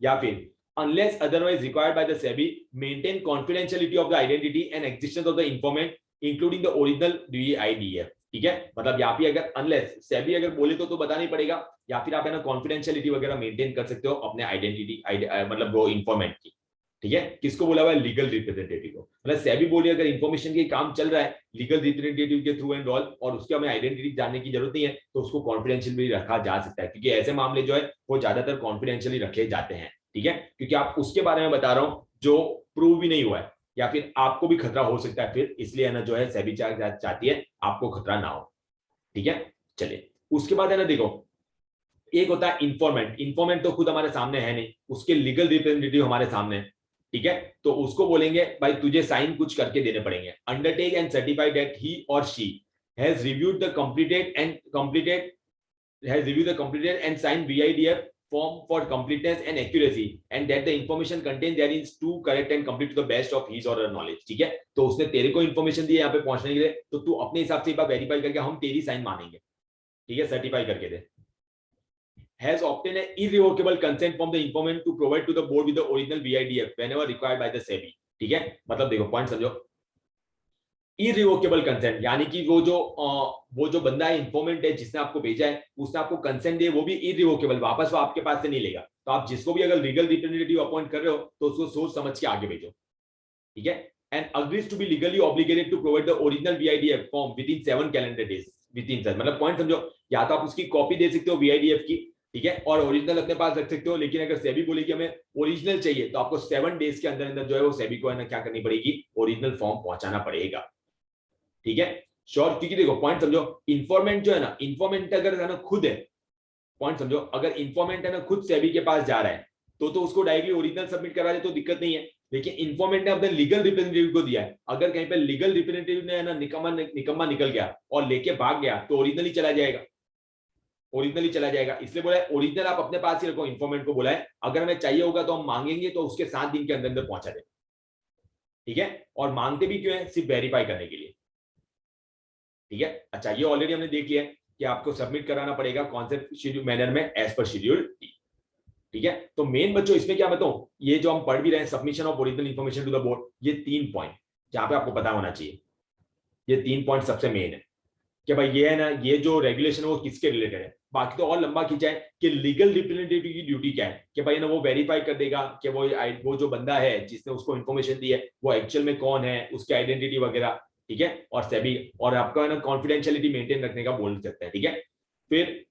या फिर unless otherwise required by the SEBI, maintain confidentiality of the identity and existence of the informant including the original VIDF, ठीक है। मतलब यहाँ पे अगर unless SEBI अगर बोले तो बताना ही पड़ेगा, या फिर आप है ना कॉन्फिडेंशियलिटी वगैरह मेंटेन कर सकते हो अपने आइडेंटिटी मतलब वो इंफॉर्मेंट की, ठीक है। किसको बोला हुआ है, लीगल रिप्रेजेंटेटिव को, मतलब सेबी बोली अगर इंफॉर्मेशन के काम चल रहा है लीगल रिप्रेजेंटेटिव के थ्रू एंड ऑल, और उसके हमें आइडेंटिटी जानने की जरूरत नहीं है, तो उसको कॉन्फिडेंशियल भी रखा जा सकता है, क्योंकि ऐसे मामले जो है वो ज्यादातर कॉन्फिडेंशियली रखे जाते हैं, ठीक है, क्योंकि आप उसके बारे में बता रहा हूं जो प्रूव भी नहीं हुआ है या फिर आपको भी खतरा हो सकता है, फिर इसलिए है ना जो है सेबी चाहती है आपको खतरा ना हो, ठीक है। चलिए उसके बाद है ना देखो, एक होता है इंफॉर्मेंट तो खुद हमारे सामने है नहीं, उसके लीगल रिप्रेजेंटेटिव हमारे सामने है, ठीक है। तो उसको बोलेंगे भाई तुझे साइन कुछ करके देने पड़ेंगे, undertake and certified that he or she has reviewed the completed and sign VIDF form for completeness and accuracy and that the information contained therein is true, correct and complete to the best of his or her knowledge, ठीक है। तो उसने तेरे को information दी यहाँ पे पहुंचने के लिए, तो तू अपने हिसाब से एक बार वेरीफाई करके हम तेरी साइन मानेंगे, ठीक है, सर्टिफाई करके दे। Has obtained an irrevocable consent from the informant to provide to the board with the original VIDF whenever required by the SEBI, ठीक है। मतलब देखो पॉइंट समझो, इरिवोकेबल कंसेंट यानी कि वो जो बंदा है इंफॉर्मेंट है जिसने आपको भेजा है उसने आपको कंसेंट दिया, वो भी इरिवोकेबल, वापस वो आपके पास से नहीं लेगा। तो आप जिसको भी अगर लीगल रिप्रेजेंटेटिव अपॉइंट कर रहे हो तो उसको सोच समझ के आगे भेजो, ठीक है। And agrees to be legally obligated to provide the original VIDF form within 7 calendar days, within, मतलब पॉइंट समझो, या तो आप उसकी कॉपी दे सकते हो VIDF की, ठीक है, और ओरिजिनल अपने पास रख सकते हो, लेकिन अगर सेबी बोले कि हमें ओरिजिनल चाहिए तो आपको 7 डेज के अंदर अंदर जो है वो सेबी को है ना क्या करनी पड़ेगी, ओरिजिनल फॉर्म पहुंचाना पड़ेगा, ठीक है, श्योर। क्योंकि देखो पॉइंट समझो, इंफॉर्मेंट जो है ना, इंफॉर्मेंट अगर है ना खुद है, पॉइंट समझो, अगर इंफॉर्मेंट है ना खुद सेबी के पास जा रहा है तो उसको डायरेक्टली ओरिजिनल सबमिट करा दे तो दिक्कत नहीं है, लेकिन इन्फॉर्मेंट ने अपने लीगल रिप्रेजेंटेटिव को दिया है। अगर कहीं पे लीगल रिप्रेजेंटेटिव ने ना निकम्मा निकल गया और लेके भाग गया तो ओरिजिनली चला जाएगा, ओरिजिनली चला जाएगा। इसलिए बोला है ओरिजिनल आप अपने पास ही रखो, इन्फॉर्मेंट को बोला है अगर हमें चाहिए होगा तो हम मांगेंगे तो उसके 7 दिन के अंदर अंदर पहुंचा दे, ठीक है। और मांगते भी क्यों है, सिर्फ वेरीफाई करने के लिए, ठीक है। अच्छा, ये ऑलरेडी हमने देख लिया कि आपको सबमिट कराना पड़ेगा कौन से शेड्यूल मैनर में, एज पर शेड्यूल टी, ठीक है। तो मेन बच्चों इसमें क्या बताऊं, ये जो हम पढ़ भी रहे हैं submission of original information to the board, ये 3 पॉइंट जहां पे आपको पता होना चाहिए। ये 3 पॉइंट सबसे मेन है कि भाई ये है ना, ये जो रेगुलेशन है वो किसके रिलेटेड है। बाकी तो और लंबा खींचा है कि लीगल रिप्रेजेंटेटिव की ड्यूटी क्या है कि भाई ना वो वेरीफाई कर देगा कि वो जो बंदा है जिसने उसको इन्फॉर्मेशन दी है वो एक्चुअल में कौन है, उसकी आइडेंटिटी वगैरह, ठीक है। और सेबी और आपका है ना कॉन्फिडेंशियलिटी मेंटेन रखने का बोल सकता है, ठीक है। फिर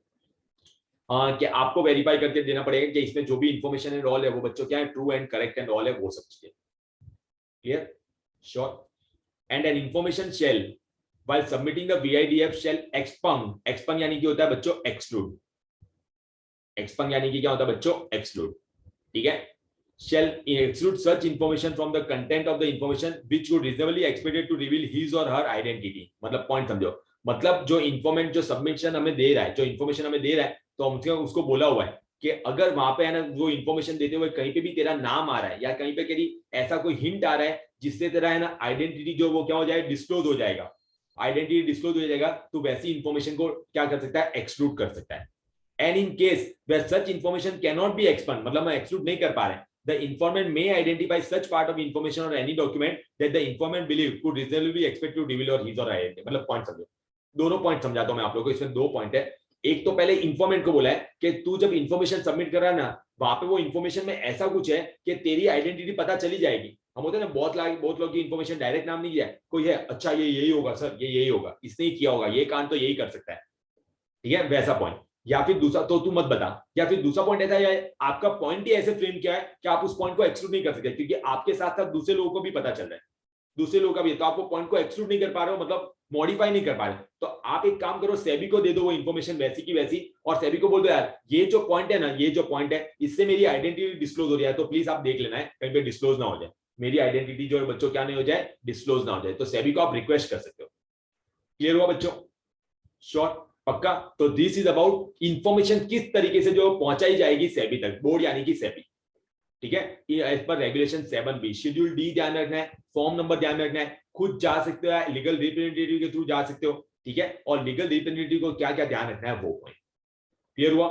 कि आपको वेरीफाई करके देना पड़ेगा कि इसमें जो भी इंफॉर्मेशन एंड ऑल है वो बच्चों क्या है, true and correct and all है, वो सब चीजें clear, sure. And an information shall while submitting the VIDF shall expung यानी कि होता है बच्चों exclude, expung यानी कि क्या होता है बच्चों exclude, ठीक है। shall exclude such information from the content of the information which would reasonably expected to reveal his or her identity। मतलब पॉइंट समझो, मतलब जो इंफॉर्मेंट जो सबमिशन हमें दे रहा है, जो इंफॉर्मेशन हमें दे रहा है, तो हम उसको बोला हुआ है कि अगर वहां पे है ना वो इंफॉर्मेशन देते हुए कहीं पे भी तेरा नाम आ रहा है या कहीं पे कहीं ऐसा कोई हिंट आ रहा है जिससे तेरा है ना आइडेंटिटी जो वो क्या हो जाए, डिस्क्लोज हो जाएगा, आइडेंटिटी डिस्क्लोज हो जाएगा, तो वैसी इंफॉर्मेशन को क्या कर सकता है, एक्सक्लूड कर सकता है। And in case where such information can not be expunged, मतलब हम एक्सक्लूड नहीं कर पा रहे, the informant may identify such part of information or any document that the informant believe could reasonably expect to reveal or his or identity. मतलब point समझो, दोनों point समझाता हूं मैं आप लोगों को, इसमें 2 पॉइंट है। एक तो पहले इंफॉर्मेंट को बोला है कि तू जब इंफॉर्मेशन सबमिट कर रहा है ना, वहां पे वो इंफॉर्मेशन में ऐसा कुछ है कि तेरी आइडेंटिटी पता चली जाएगी। हम होते हैं ना बहुत लोग की इंफॉर्मेशन डायरेक्ट नाम नहीं है, कोई है अच्छा ये यही होगा सर, ये यही होगा, इसने ही किया होगा, ये काम तो यही कर सकता है, ठीक है, वैसा पॉइंट। या फिर दूसरा तो तू मत बता, या फिर दूसरा पॉइंट ऐसा है आपका पॉइंट ही ऐसे फ्रेम किया है कि आप उस पॉइंट को एक्सक्लूड नहीं कर सकते, क्योंकि आपके साथ साथ दूसरे लोगों को भी पता चल रहा है, दूसरे लोगों का भी, तो आपको पॉइंट को एक्सक्लूड नहीं कर पा रहे हो, मतलब मॉडिफाई नहीं कर पा रहे। तो आप एक काम करो, सेबी को दे दो वो इंफॉर्मेशन वैसी की वैसी, और सेबी को बोल दो यार ये जो पॉइंट है ना, ये जो पॉइंट है इससे मेरी आइडेंटिटी डिस्क्लोज हो रही है, तो प्लीज आप देख लेना है कहीं पे डिस्क्लोज ना हो जाए, मेरी आइडेंटिटी जो है बच्चों क्या नहीं हो जाए, डिस्क्लोज ना हो जाए। तो सेबी को आप रिक्वेस्ट कर सकते हो। क्लियर हुआ बच्चों, श्योर, पक्का। तो दिस इज अबाउट इंफॉर्मेशन किस तरीके से जो पहुंचाई जाएगी सेबी तक, बोर्ड यानी कि सेबी, ठीक है। As per regulation 7B, schedule D ध्यान रखना है, फॉर्म नंबर ध्यान रखना है, खुद जा सकते हो, लीगल रिप्रेजेंटेटिव के थ्रू जा सकते हो, ठीक है। और लीगल रिप्रेजेंटेटिव को क्या क्या ध्यान रखना है वो पॉइंट क्लियर हुआ,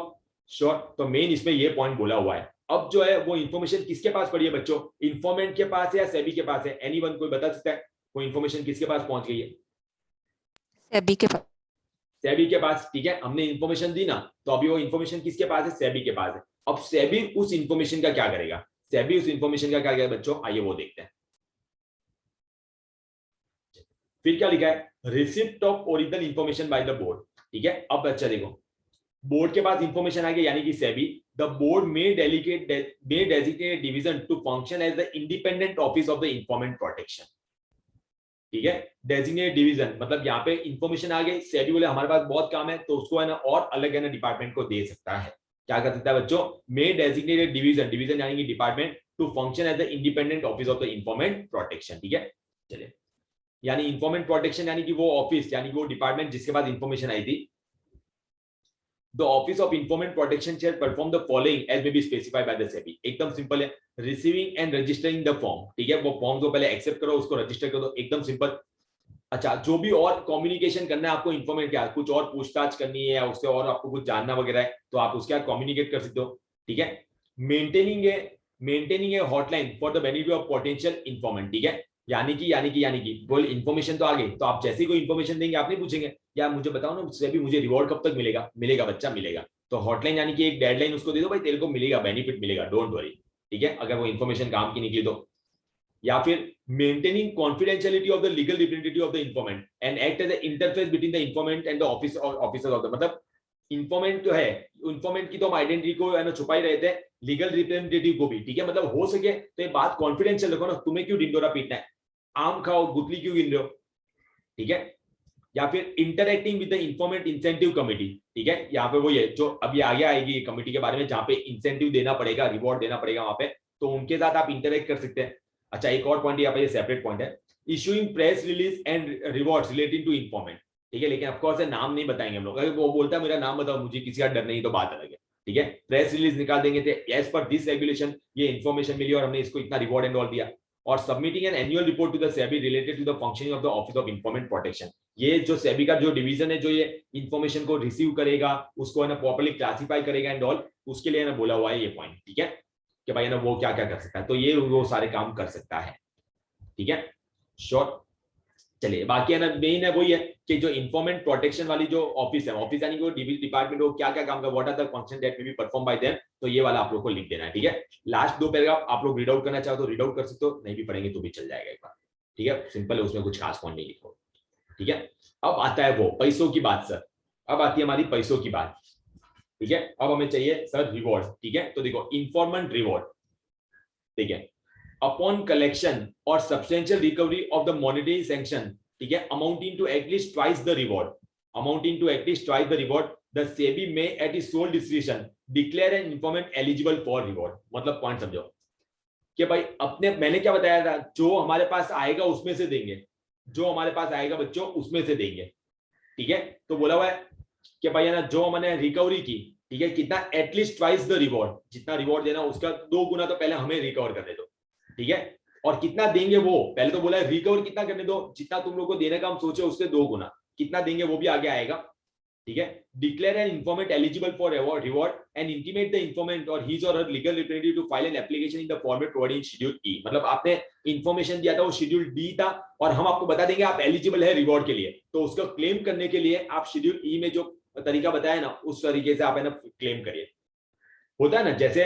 श्योर। तो मेन इसमें ये पॉइंट बोला हुआ है। अब जो है वो इंफॉर्मेशन किसके पास पड़ी है बच्चों, इंफॉर्मेंट के पास है या सेबी के पास है, एनीवन कोई बता सकता है वो इंफॉर्मेशन किसके पास पहुंच गई है, सेबी के पास। सेबी के पास, ठीक है। हमने इंफॉर्मेशन दी ना, तो अभी वो इंफॉर्मेशन किसके पास है, सेबी के पास है। अब सेबी उस इंफॉर्मेशन का क्या करेगा, सेबी उस इंफॉर्मेशन का क्या करेगा बच्चों, आइए वो देखते हैं। फिर क्या लिखा है, receipt of original information by the board, ठीक है। अब अच्छा देखो, बोर्ड के पास इंफॉर्मेशन आ गई यानी कि SEBI, the board may designate division to function as the independent office of the informant protection, ठीक है। डेजिग्नेट डिवीजन मतलब यहाँ पे इंफॉर्मेशन आ गई, सेबी बोले हमारे पास बहुत काम है, तो उसको है ना और अलग है ना डिपार्टमेंट को दे सकता है। क्या कर सकता है बच्चों, मे डेजिग्नेटेड डिवीजन, डिवीजन यानी कि department, to function as the independent office of the informant protection, ठीक है। चलिए, यानी इंफॉर्मेंट प्रोटेक्शन यानी कि वो ऑफिस यानी कि वो डिपार्टमेंट जिसके पास इंफॉर्मेशन आई थी, the office of informant protection shall perform the following as may be specified by the SEBI. एकदम सिंपल है, receiving and registering the form, ठीक है। वो फॉर्म को पहले एक्सेप्ट करो, उसको रजिस्टर कर दो, एकदम सिंपल। अच्छा, जो भी और कम्युनिकेशन करना है आपको इंफॉर्मेंट क्या, कुछ और पूछताछ करनी है या उससे और आपको कुछ जानना वगैरह है, तो आप उसके साथ कम्युनिकेट कर सकते हो, ठीक है। Maintaining A hotline for the benefit of potential इंफॉर्मेंट, ठीक है। यानी कि बोल इंफॉर्मेशन तो आ गई, तो आप जैसे ही कोई इंफॉर्मेशन देंगे आप नहीं पूछेंगे यार मुझे बताओ ना उससे भी मुझे रिवॉर्ड कब तक मिलेगा, मिलेगा बच्चा मिलेगा। तो हॉटलाइन यानी कि एक डेडलाइन उसको दे दो, भाई तेरे को मिलेगा, बेनिफिट मिलेगा, डोंट वरी, ठीक है, अगर वो इंफॉर्मेशन काम की निकली तो। या फिर maintaining confidentiality of the legal representative of the informant and act as a interface between the informant and the officers of the, मतलब इंफॉर्मेंट जो है, इंफॉर्मेंट की तो हम आइडेंटिटी को है ना छुपा ही रहे थे, लीगल रिप्रेजेंटेटिव को भी, ठीक है। मतलब हो सके तो ये बात कॉन्फिडेंशियल रखो ना, तुम्हें क्यों ढिंडोरा पीटना है, आम खाओ गुटली क्यों गिन रहे हो, ठीक है। या फिर interacting with the इंफॉर्मेंट incentive committee, ठीक है। यहाँ पे वो ये जो अभी आगे आएगी कमिटी के बारे में, जहां पे इंसेंटिव देना पड़ेगा, रिवॉर्ड देना पड़ेगा वहां पे, तो उनके साथ आप इंटरेक्ट कर सकते हैं। अच्छा एक और पॉइंट यहाँ पे सेपरेट पॉइंट है, issuing press release and rewards relating to informant, ठीक है, लेकिन ऑफ कोर्स नाम नहीं बताएंगे हम लोग, अगर वो बोलता है मेरा नाम बताओ, मुझे किसी का डर नहीं, तो बात अलग है, ठीक है। प्रेस रिलीज निकाल देंगे थे, एज पर दिस रेगुलेशन ये इन्फॉर्मेशन मिली और हमने इसको इतना रिवॉर्ड एंड ऑल दिया, और submitting an annual report to the SEBI related to the functioning of the office of informant protection, ये जो सेबी का जो डिवीजन है जो ये इन्फॉर्मेशन को रिसीव करेगा, उसको है ना प्रॉपर्ली क्लासिफाई करेगा एंड ऑल, उसके लिए ना बोला हुआ है ये पॉइंट, ठीक है, कि भाई ना वो क्या क्या कर सकता है, तो ये वो सारे काम कर सकता है, ठीक है, श्योर। चलिए बाकी है ना मेन है वही है कि जो इन्फॉर्मेंट प्रोटेक्शन वाली जो ऑफिस है, ऑफिस यानी कि डिपार्टमेंट वो क्या क्या काम कर, what are the function that may be perform by them, तो ये वाला आप लोग को लिख देना है, ठीक है। लास्ट दो पैराग्राफ आप लोग रीड आउट करना चाहो तो रीड आउट कर सकते हो, नहीं भी पढ़ेंगे तो भी चल जाएगा एक बार, ठीक है, सिंपल है, उसमें कुछ खास पॉइंट नहीं लिखो, ठीक है। अब आता है वो पैसों की बात सर, अब आती है हमारी पैसों की बात, ठीक है। अब हमें चाहिए सर रिवॉर्ड, ठीक है, तो देखो इन्फॉर्मेंट रिवॉर्ड, ठीक है, upon collection or substantial recovery of the monetary sanction, ठीक है, amounting to at least twice the reward, amounting to at least twice the reward, the SEBI may at its sole description declare an informant eligible for reward, मतलब point समझो कि भाई अपने मैंने क्या बताया था, जो हमारे पास आएगा उसमें से देंगे, जो हमारे पास आएगा बच्चों उसमें से देंगे, ठीक है। तो बोला हुआ है कि भाई है ना जो हमने रिकवरी की, ठीक है, कितना एटलीस्ट ट्वाइस द रिवॉर्ड, जितना रिवॉर्ड देना उसका 2 गुना तो पहले हमें रिकवर करने दो, ठीक है, और कितना देंगे वो पहले तो बोला है रिकवर कितना करने दो, जितना तुम लोग को देने का हम सोचे उससे 2 गुना, कितना देंगे वो भी आगे आएगा, ठीक है। Declare an informant eligible for reward and intimate the informant or his or her legal representative to file an application in the format provided in schedule E, मतलब आपने इन्फॉर्मेशन दिया था वो शेड्यूल डी था, और हम आपको बता देंगे आप एलिजिबल है रिवॉर्ड के लिए, तो उसका क्लेम करने के लिए आप शेड्यूल ई में जो तरीका बताया ना उस तरीके से आप है ना क्लेम करिए। होता है ना जैसे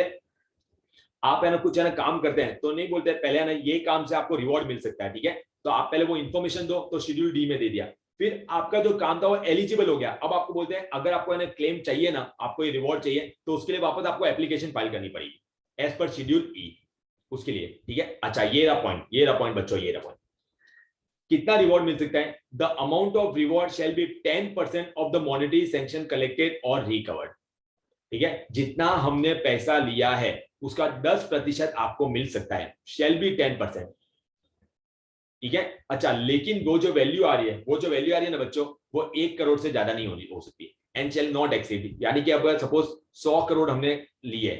आप है ना कुछ है ना काम करते हैं तो नहीं बोलते पहले है ना ये काम से आपको रिवॉर्ड मिल सकता है, ठीक है, तो आप पहले वो इन्फॉर्मेशन दो, तो शेड्यूल डी में दे दिया, फिर आपका जो काम था वो एलिजिबल हो गया, अब आपको बोलते हैं अगर आपको है ना क्लेम चाहिए ना, आपको ये रिवॉर्ड चाहिए, तो उसके लिए वापस आपको एप्लीकेशन फाइल करनी पड़ेगी एज पर शेड्यूल ई उसके लिए, ठीक है। अच्छा ये रहा पॉइंट बच्चों, ये रहा पॉइंट, कितना रिवॉर्ड मिल सकता है, the amount of reward shall B 10% of the monetary sanction collected और रिकवर्ड, ठीक है, जितना हमने पैसा लिया है उसका 10% आपको मिल सकता है, शैल बी 10%, ठीक है। अच्छा लेकिन वो जो वैल्यू आ रही है ना बच्चों, वो 1 करोड़ से ज्यादा नहीं हो सकती, एंड शैल नॉट एक्सीड, यानी कि अगर सपोज 100 करोड़ हमने लिए,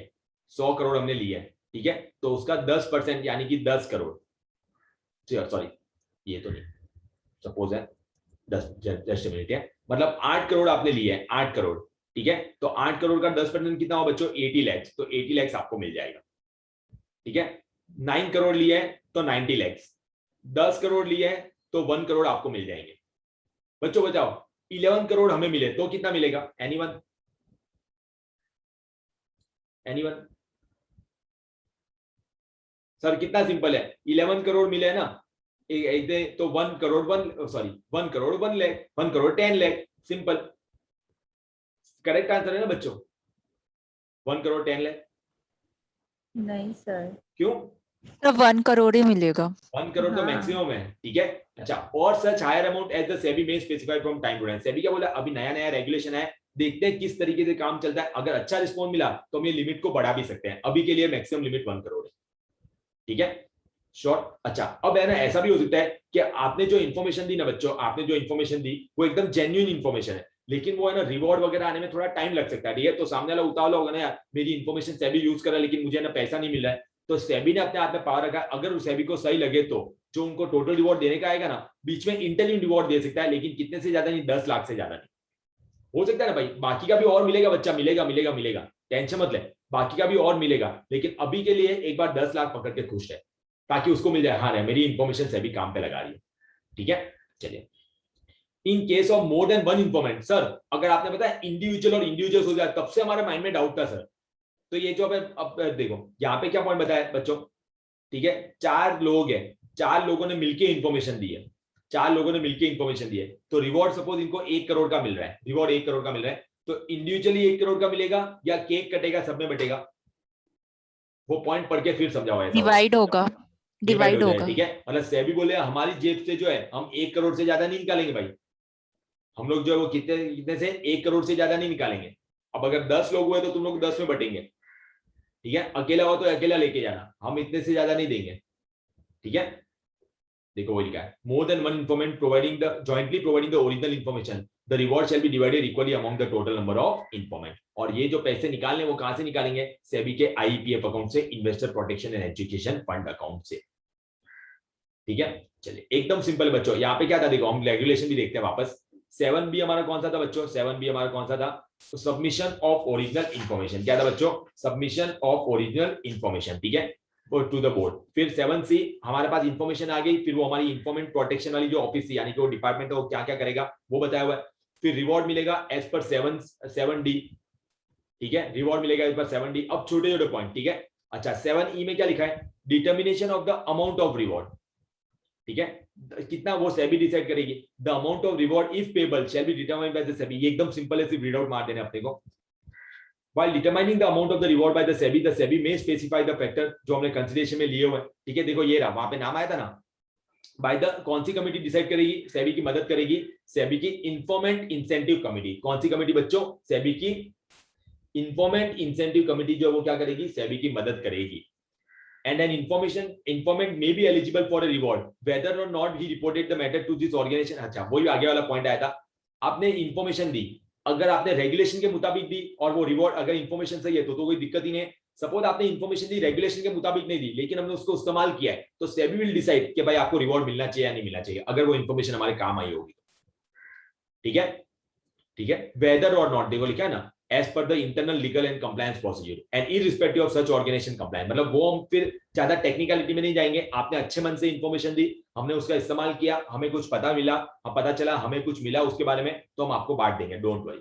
100 करोड़ हमने लिए, ठीक है, तो उसका 10% यानी कि 10 करोड़, सॉरी ये तो नहीं, सपोज है 10 मिनट है, मतलब 8 करोड़ आपने लिए है, 8 करोड़, ठीक है, तो 8 करोड़ का 10% कितना हो बच्चों 80 लाख, तो 80 लाख आपको मिल जाएगा, ठीक है। 9 करोड़ लिए है तो 90 लाख, 10 करोड़ लिए है तो 1 करोड़ आपको मिल जाएंगे बच्चों। बताओ 11 करोड़ हमें मिले तो कितना मिलेगा, एनीवन सर, कितना सिंपल है, 11 करोड़ मिले ना तो 1 crore 1 crore 1 lakh, 1 crore 10 lakh, simple, correct answer है ना बच्चों, 1 करोड़ 10 लाख। नहीं सर, क्यों, तो 1 करोड़ ही मिलेगा। 1 करोड़ तो हाँ। मैक्सिमम है, ठीक है। अच्छा और such higher amount as the SEBI may specified from time to time, SEBI क्या बोला, अभी नया रेगुलेशन है, देखते हैं किस तरीके से काम चलता है, अगर अच्छा रिस्पॉन्स मिला तो हम ये लिमिट को बढ़ा भी सकते हैं, अभी के लिए मैक्सिमम लिमिट 1 करोड़ है, ठीक है, श्योर। अच्छा अब है ना ऐसा भी हो सकता है कि आपने जो इन्फॉर्मेशन दी ना बच्चों, आपने जो इन्फॉर्मेशन दी वो एकदम जेन्युइन इन्फॉर्मेशन है, लेकिन वो है ना रिवॉर्ड वगैरह आने में थोड़ा टाइम लग सकता है, ठीक है, तो सामने वाला उतावला होगा ना यार मेरी इन्फॉर्मेशन सेबी यूज कर रहा है लेकिन मुझे ना पैसा नहीं मिल रहा है, तो सेबी ने अपने हाथ में पावर रखा, अगर उस सेबी को सही लगे तो जो उनको टोटल रिवॉर्ड देने का आएगा ना, बीच में इंटरव्यू रिवॉर्ड दे सकता है, लेकिन कितने से ज्यादा नहीं, 10 लाख से ज्यादा नहीं हो सकता है ना भाई, बाकी का भी और मिलेगा बच्चा, मिलेगा, टेंशन मत ले, बाकी का भी और मिलेगा, लेकिन अभी के लिए एक बार 10 लाख पकड़ के खुश है, ताकि उसको मिल जाए हाँ रे मेरी इंफॉर्मेशन सेबी काम पे लगा रही है, ठीक है। चलिए in case of more than 1 informant, sir अगर आपने बताया इंडिविजुअल और इंडिविजुअल हो जाए, तब से हमारे माइंड में डाउट था सर, तो ये जो अब देखो यहाँ पे क्या पॉइंट बताया बच्चों, ठीक है, 4 लोग हैं, 4 लोगों ने मिलकर इंफॉर्मेशन दी है, 4 लोगों ने मिलकर इंफॉर्मेशन दी है, तो रिवॉर्ड सपोज इनको 1 करोड़ का मिल रहा है, रिवॉर्ड 1 करोड़ का मिल रहा है, तो इंडिविजुअली 1 करोड़ का मिलेगा या केक कटेगा सब में बटेगा, वो पॉइंट पढ़ के फिर समझाओ, ऐसा डिवाइड होगा, डिवाइड हो जाए, होगा। ठीक है, मतलब सेबी बोले हमारी जेब से जो है हम 1 करोड़ से ज्यादा नहीं निकालेंगे भाई, हम लोग जो है वो कितने से 1 करोड़ से ज्यादा नहीं निकालेंगे, अब अगर 10 लोग हुए तो तुम लोग 10 में बटेंगे, ठीक है, अकेला हो तो अकेला लेके जाना, हम इतने से ज्यादा नहीं देंगे, ठीक है, देखो वो लिखा है more than one informant providing the jointly providing the original information the reward shall B divided equally among the total number of informant. और ये जो पैसे निकालने वो कहां से निकालेंगे? सेबी के आईपीएफ अकाउंट से, investor protection and education fund account से। ठीक है, चलिए एकदम सिंपल बच्चों। यहाँ पे क्या था देखो, हम रेगुलेशन भी देखते हैं वापस। 7B हमारा कौन सा था बच्चों? 7B हमारा कौन सा था? तो सबमिशन ऑफ ओरिजिनल इंफॉर्मेशन। क्या था बच्चों? Submission of original information. ठीक है, टू द बोर्ड। फिर 7C हमारे पास इंफॉर्मेशन आ गई, फिर वो हमारी इंफॉर्मेंट प्रोटेक्शन वाली जो ऑफिस थी, यानी कि वो डिपार्टमेंट है, वो क्या क्या करेगा वो बताया हुआ है। फिर रिवॉर्ड मिलेगा एज पर 7D। ठीक है, रिवॉर्ड मिलेगा एज पर 7D। अब छोटे छोटे पॉइंट। ठीक है, अच्छा 7E में क्या लिखा है? Determination of the amount of reward. ठीक है, कितना वो सेबी डिसाइड करेगी। The amount of reward if payable shall be determined by the SEBI. ये एकदम सिंपल है, सिर्फ रीड आउट मार देने अपने को। While determining the amount of the reward by the SEBI may specify the factor जो हमने कंसीडरेशन में लिए हुए। ठीक है, देखो ये रहा, वहां पे नाम आया था ना। बाय द कौन सी कमेटी डिसाइड करेगी? सेबी की मदद करेगी, सेबी की इन्फॉर्मेंट इंसेंटिव कमेटी। कौन सी कमेटी बच्चों? सेबी की इन्फॉर्मेंट इंसेंटिव कमेटी जो वो क्या करेगी? सेबी की मदद करेगी। And an informant may be eligible for a reward whether or not he reported the matter to this organization। अच्छा, वही आगे वाला पॉइंट आया था। आपने इंफॉर्मेशन दी, अगर आपने रेगुलेशन के मुताबिक दी और वो रिवॉर्ड अगर इंफॉर्मेशन सही है तो कोई दिक्कत ही नहीं है। सपोज आपने इंफॉर्मेशन दी, रेगुलेशन के मुताबिक नहीं दी, लेकिन हमने उसको इस्तेमाल किया है, तो सेबी विल डिसाइड कि भाई आपको रिवॉर्ड मिलना चाहिए या नहीं मिलना चाहिए, अगर वो इंफॉर्मेशन हमारे काम आई होगी। ठीक है, ठीक है, वेदर और नॉट देखो लिखा है ना, as per the internal legal and compliance procedure and irrespective of such organisation compliance. मतलब वो हम फिर ज्यादा टेक्निकलिटी में नहीं जाएंगे। आपने अच्छे मन से इंफॉर्मेशन दी, हमने उसका इस्तेमाल किया, हमें कुछ पता मिला, हम पता चला हमें कुछ मिला उसके बारे में, तो हम आपको बांट देंगे, डोंट वरी।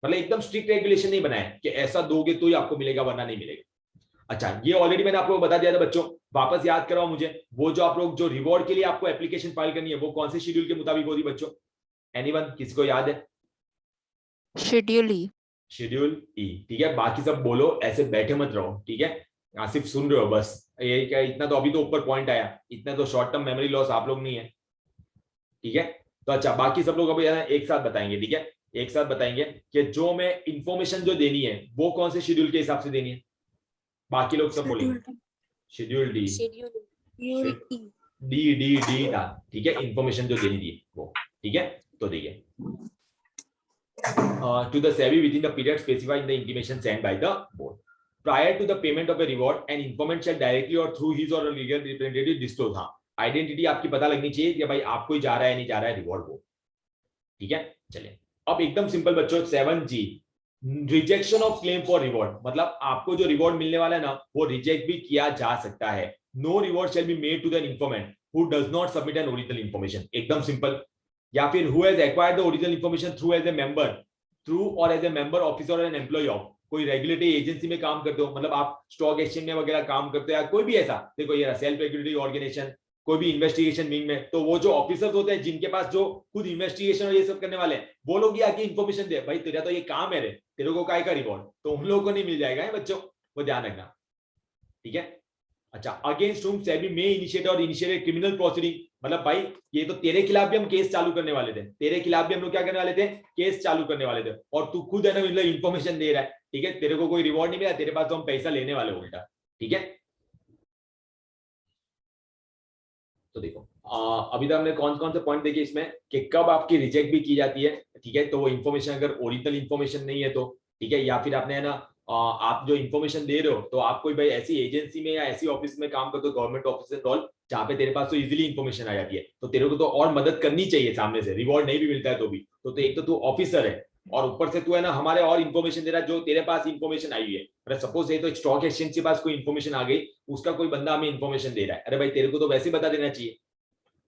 मतलब एकदम स्ट्रिक्ट रेगुलेशन नहीं बनाया कि ऐसा दोगे तो ही आपको मिलेगा वरना नहीं मिलेगा। अच्छा, ये ऑलरेडी मैंने आपको बता दिया था बच्चों, वापस याद कराओ मुझे। वो जो आप लोग जो रिवॉर्ड के लिए आपको एप्लीकेशन फाइल करनी है वो कौन से शेड्यूल के मुताबिक होगी बच्चों? एनीवन, किसी को याद है? शेड्यूल ई। शेड्यूल ई। ठीक है, बाकी सब बोलो, ऐसे बैठे मत रहो। ठीक है, यहाँ सिर्फ सुन रहे हो बस। ये क्या, इतना तो अभी तो ऊपर पॉइंट आया, इतना तो शॉर्ट टर्म मेमोरी लॉस आप लोग नहीं है। ठीक है, तो अच्छा बाकी सब लोग अभी एक साथ बताएंगे। ठीक है, एक साथ बताएंगे कि जो मैं इंफॉर्मेशन जो देनी है वो कौन से शेड्यूल के हिसाब से देनी है। बाकी लोग सब बोलेंगे schedule D. D D D था। ठीक है, इंफॉर्मेशन जो देनी थी वो। ठीक है, तो देखिए to the SEBI within the period specified in the intimation sent by the board. Prior to the payment of a reward, an informant shall directly or through his or a legal representative disclose। हाँ, identity आपकी पता लगनी चाहिए कि भाई आपको ही जा रहा है नहीं जा रहा है रिवॉर्ड वो। ठीक है, चलिए अब एकदम सिंपल बच्चों 7G rejection of claim for reward. मतलब आपको जो रिवॉर्ड मिलने वाला है ना वो रिजेक्ट भी किया जा सकता है। No reward shall be made to the informant who does not submit an original information. एकदम सिंपल। या फिर who has acquired the original information through as a member, through or as a member, officer or an employee of। कोई regulatory agency में काम करते हो, मतलब आप स्टॉक एक्सचेंज में वगैरह काम करते हो या कोई भी ऐसा, देखो ये सेल्फ रेगुलेटरी ऑर्गेनाइजेशन, कोई भी इन्वेस्टिगेशन विंग में, तो वो जो ऑफिसर्स होते हैं जिनके पास जो खुद इन्वेस्टिगेशन और ये सब करने वाले हैं, वो लोग आके इन्फॉर्मेशन दे, भाई तेरा तो ये काम है रे, तेरे को काय का रिवॉर्ड, तो उन लोगों को नहीं मिल जाएगा बच्चों, वो ध्यान रखना। ठीक है, अच्छा अगेंस्ट हुम सेबी मे इनिशिएट और इनिशिएट क्रिमिनल प्रोसीडिंग। मतलब भाई ये तो तेरे खिलाफ भी हम केस चालू करने वाले थे, तेरे खिलाफ भी हम लोग क्या करने वाले थे, केस चालू करने वाले थे, और तू खुद है ना मतलब इंफॉर्मेशन दे रहा है। ठीक है, तेरे को कोई रिवॉर्ड नहीं मिला, तेरे पास तो हम पैसा लेने वाले उल्टा। ठीक है, तो देखो अभी तक हमने कौन कौन से पॉइंट देखे इसमें कि कब आपकी रिजेक्ट भी की जाती है। ठीक है, तो वो इन्फॉर्मेशन अगर ओरिजिनल इन्फॉर्मेशन नहीं है तो। ठीक है, या फिर आपने है ना आप जो इन्फॉर्मेशन दे रहे हो तो आप कोई भाई ऐसी एजेंसी में या ऐसी ऑफिस में काम करते हो, गवर्नमेंट ऑफिस एंड ऑल, जहां पे तेरे पास तो इजीली इन्फॉर्मेशन आ जाती है, तो तेरे को तो और मदद करनी चाहिए सामने से, रिवॉर्ड नहीं भी मिलता है तो भी। तो एक तो तू ऑफिसर है और ऊपर से तू है ना हमारे और इन्फॉर्मेशन दे रहा है जो तेरे पास इन्फॉर्मेशन आई है। अरे सपोज है तो स्टॉक एक्सचेंज के पास कोई इन्फॉर्मेशन आ गई, उसका कोई बंदा हमें इन्फॉर्मेशन दे रहा है, अरे भाई तेरे को तो वैसे बता देना चाहिए।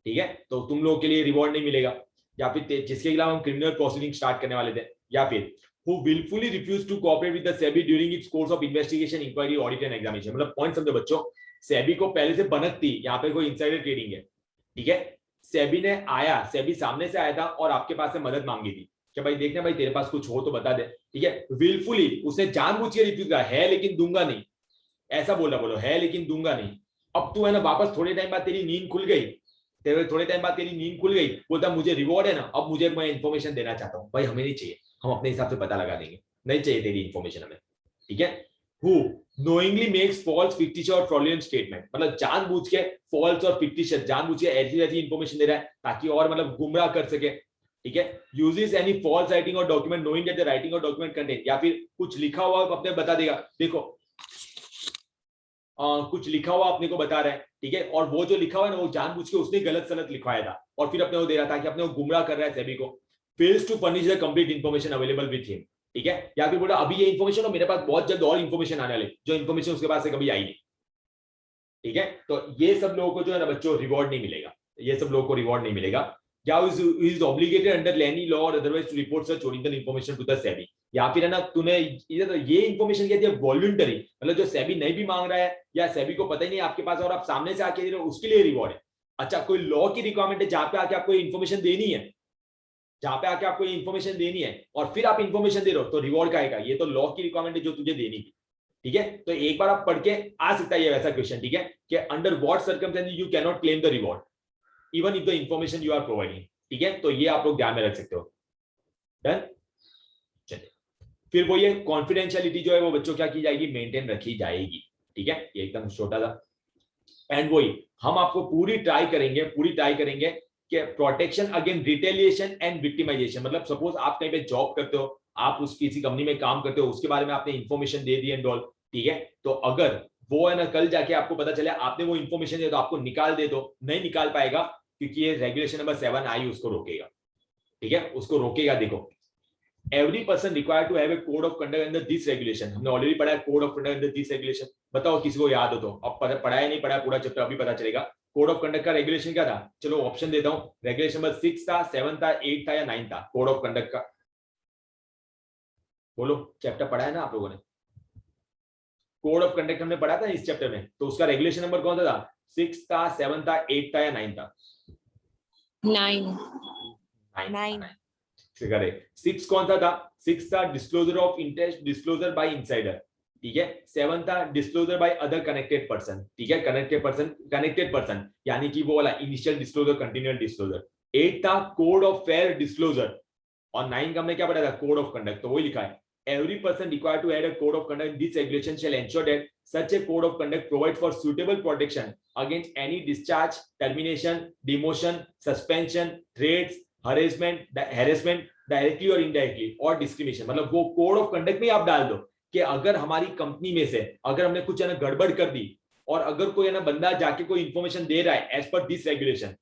ठीक है, तो तुम लोगों के लिए रिवॉर्ड नहीं मिलेगा। या फिर जिसके खिलाफ हम क्रिमिनल प्रोसीडिंग स्टार्ट करने वाले थे, या फिर who willfully refused to cooperate with the SEBI during its course of investigation, inquiry, audit and examination। मतलब पॉइंट समझो बच्चों, सेबी को पहले से बनत थी, यहाँ पे कोई इनसाइडर ट्रेडिंग है। ठीक है, सेबी ने आया, सेबी सामने से आया था और आपके पास से मदद मांगी थी कि भाई देखना भाई तेरे पास कुछ हो तो बता दे। ठीक है, विलफुली उसने जानबूझ के रिफ्यूज किया, है लेकिन दूंगा नहीं, ऐसा बोलो है लेकिन दूंगा नहीं। अब तू है ना वापस थोड़े टाइम बाद तेरी नींद खुल गई, थोड़े टाइम बाद तेरी नींद खुल गई, बोलता मुझे रिवॉर्ड है ना, अब मुझे मैं इन्फॉर्मेशन देना चाहता हूँ। भाई हमें नहीं चाहिए, हम अपने हिसाब से पता लगा देंगे, नहीं चाहिए तेरी इन्फॉर्मेशन हमें। ठीक है, who knowingly makes false, fictitious और fraudulent statement, मतलब जानबूझ के false और fictitious, जानबूझ के ऐसी ऐसी इंफॉर्मेशन दे रहा है ताकि और मतलब गुमराह कर सके, ठीक है। uses any false writing or document knowing that the writing or document contain, या फिर कुछ लिखा हुआ अपने बता देगा, देखो कुछ लिखा हुआ अपने को बता रहा है, ठीक है, और वो जो लिखा हुआ है ना वो जानबूझ के उसने गलत सलत लिखवाया था और फिर अपने को दे रहा था कि अपने को गुमराह कर रहा है सेबी को। Fails to furnish the complete information available with him, ठीक है, या फिर बोला अभी ये इंफॉर्मेशन हो, मेरे पास बहुत जल्द और इंफॉर्मेशन आने वाली, जो इंफॉर्मेशन उसके पास से कभी आई नहीं, ठीक है। तो ये सब लोगों को जो है ना बच्चों रिवॉर्ड नहीं मिलेगा, ये सब लोगों को रिवॉर्ड नहीं मिलेगा। क्या is obligated under any law or otherwise to report such original information to the SEBI, या फिर है ना तूने ये इंफॉर्मेशन क्या दिया वॉलंटरी, मतलब जो सेबी नहीं भी मांग रहा है या सेबी को पता ही नहीं आपके पास और आप सामने से आके दे रहे हो, उसके लिए रिवॉर्ड है। अच्छा, कोई लॉ की रिक्वायरमेंट है जहां पे आके आपको इंफॉर्मेशन देनी है, जहां पे आके आपको इंफॉर्मेशन देनी है और फिर आप इंफॉर्मेशन दे रहे हो तो रिवॉर्ड का आएगा, ये तो लॉ की रिक्वायरमेंट है जो तुझे देनी थी, ठीक है। तो एक बार आप पढ़ के आ सकता है ये वैसा क्वेश्चन, ठीक है, कि under what circumstances you can not claim the reward even if the information you are providing, ठीक है। तो ये आप लोग ध्यान में रख सकते हो। डन, चलिए फिर वो ये कॉन्फिडेंशियलिटी जो है वो बच्चों क्या की जाएगी, मेंटेन रखी जाएगी, ठीक है, ये एकदम छोटा सा। एंड वही हम आपको पूरी ट्राई करेंगे कि protection against retaliation and victimisation, मतलब सपोज आप कहीं पे जॉब करते हो, आप उस किसी कंपनी में काम करते हो, उसके बारे में आपने information they the and all, ठीक है, तो अगर वो है ना कल जाके आपको पता चले आपने वो इंफॉर्मेशन दिया तो आपको निकाल दे, तो नहीं निकाल पाएगा क्योंकि ये रेगुलेशन नंबर 7 आई उसको रोकेगा, ठीक है, उसको रोकेगा। देखो every person required to have a code of conduct under this regulation, हमने ऑलरेडी पढ़ा है code of conduct under this regulation, बताओ किसी को याद हो तो, अब पढ़ा या नहीं पढ़ा पूरा चैप्टर अभी पता चलेगा। कोड ऑफ कंडक्ट का रेगुलेशन क्या था, चलो ऑप्शन देता हूं, रेगुलेशन नंबर 6 था, 7 था, 8 था या 9 था कोड ऑफ कंडक्ट का, बोलो, चैप्टर पढ़ा है ना आप लोगों ने, कोड ऑफ कंडक्ट हमने पढ़ा था इस चैप्टर में, तो उसका रेगुलेशन नंबर कौन सा था, 6 था, 7 था, 8 था या 9 था, 9 6 कौन सा था, 6 था disclosure of interest disclosure by insider, ठीक है, 7 था disclosure by other connected person, ठीक है, कनेक्टेड पर्सन यानी कि वो वाला इनिशियल डिस्क्लोजर कंटिन्यूअल डिस्क्लोजर, 8 था कोड ऑफ फेयर डिस्क्लोजर और 9 का हमने क्या पढ़ा था, कोड ऑफ कंडक्ट, तो वही लिखा है every person required to add a code of conduct. This regulation shall ensure that such a code of conduct provides for suitable protection against any discharge, termination, demotion, suspension, threats, harassment directly or indirectly or discrimination, मतलब वो code of conduct में आप डाल दो कि अगर हमारी company में से अगर हमने कुछ है ना गड़बड़ कर दी और अगर कोई है ना बंदा जाके कोई इंफॉर्मेशन दे रहा है एज पर दिस रेगुलेशन,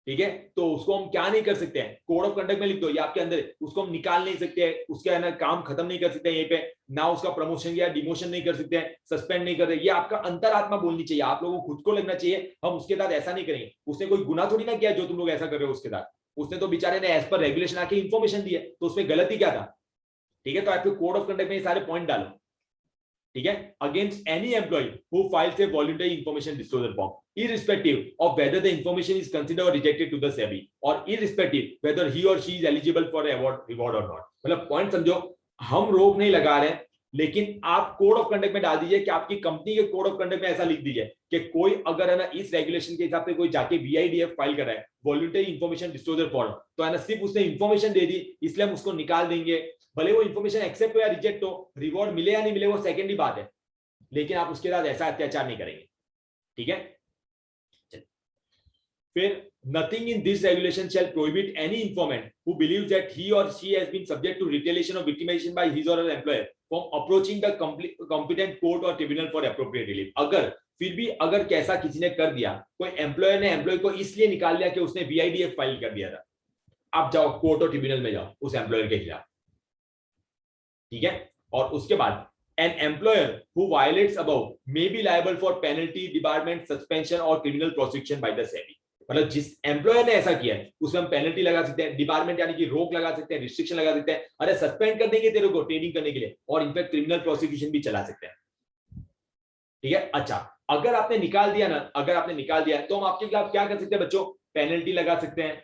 ठीक है, तो उसको हम क्या नहीं कर सकते हैं, कोड ऑफ कंडक्ट में लिख दो ये आपके अंदर, उसको हम निकाल नहीं सकते हैं, उसके है ना काम खत्म नहीं कर सकते हैं यहीं पे, ना उसका प्रमोशन या डिमोशन नहीं कर सकते हैं, सस्पेंड नहीं कर सकते, ये आपका अंतरात्मा बोलनी चाहिए, आप लोगों को खुद को लगना चाहिए हम उसके साथ ऐसा नहीं करेंगे, उसने कोई गुनाह थोड़ी ना किया जो तुम लोग ऐसा कर रहे हो उसके साथ, उसने तो बेचारे ने एज पर रेगुलेशन आके इंफॉर्मेशन दी है, तो उसमें गलती क्या था, ठीक है, तो आपके कोड ऑफ कंडक्ट में ये सारे पॉइंट डालो, ठीक है, against any employ who files a voluntary information disclosure form irrespective of whether the information is considered or rejected to the SEBI or irrespective whether he or she is eligible for reward or not, मतलब point समझो, हम रोक नहीं लगा रहे हैं लेकिन आप कोड ऑफ कंडक्ट में डाल दीजिए कि आपकी कंपनी के कोड ऑफ कंडक्ट में ऐसा लिख दीजिए कि कोई अगर है ना इस रेगुलेशन के हिसाब से कोई जाके VIDF फाइल कर रहा है वॉलंटरी इंफॉर्मेशन डिस्क्लोजर फॉर्म, तो है ना सिर्फ उसने इंफॉर्मेशन दे दी इसलिए हम उसको निकाल देंगे, भले वो इंफॉर्मेशन एक्सेप्ट हो या रिजेक्ट हो, रिवॉर्ड मिले या नहीं मिले वो सेकेंडरी बात है, लेकिन आप उसके साथ ऐसा अत्याचार नहीं करेंगे, ठीक है। फिर nothing in this regulation shall prohibit any informant who believes that he or she has been subject to retaliation or victimization by his or her employer from approaching the competent court or tribunal for appropriate relief. अगर फिर भी अगर कैसा किसी ने कर दिया, कोई एम्प्लॉयर ने एम्प्लॉय को इसलिए निकाल दिया कि उसने VIDF फाइल कर दिया था, आप जाओ कोर्ट और ट्रिब्यूनल में जाओ उस एम्प्लॉयर के खिलाफ, ठीक है, और उसके बाद an employer who violates above may be liable for penalty, debarment, suspension or criminal prosecution by the SEBI, मतलब जिस एम्प्लॉयर ने ऐसा किया है उसमें हम पेनल्टी लगा सकते हैं, डिपार्टमेंट यानी कि रोक लगा सकते हैं, रिस्ट्रिक्शन लगा सकते हैं, अरे सस्पेंड कर देंगे तेरे को ट्रेनिंग करने के लिए, और इनफैक्ट क्रिमिनल प्रोसिक्यूशन भी चला सकते हैं, ठीक है। अच्छा, अगर आपने निकाल दिया ना, अगर आपने निकाल दिया तो हम आपके खिलाफ क्या कर सकते हैं बच्चों, पेनल्टी लगा सकते हैं,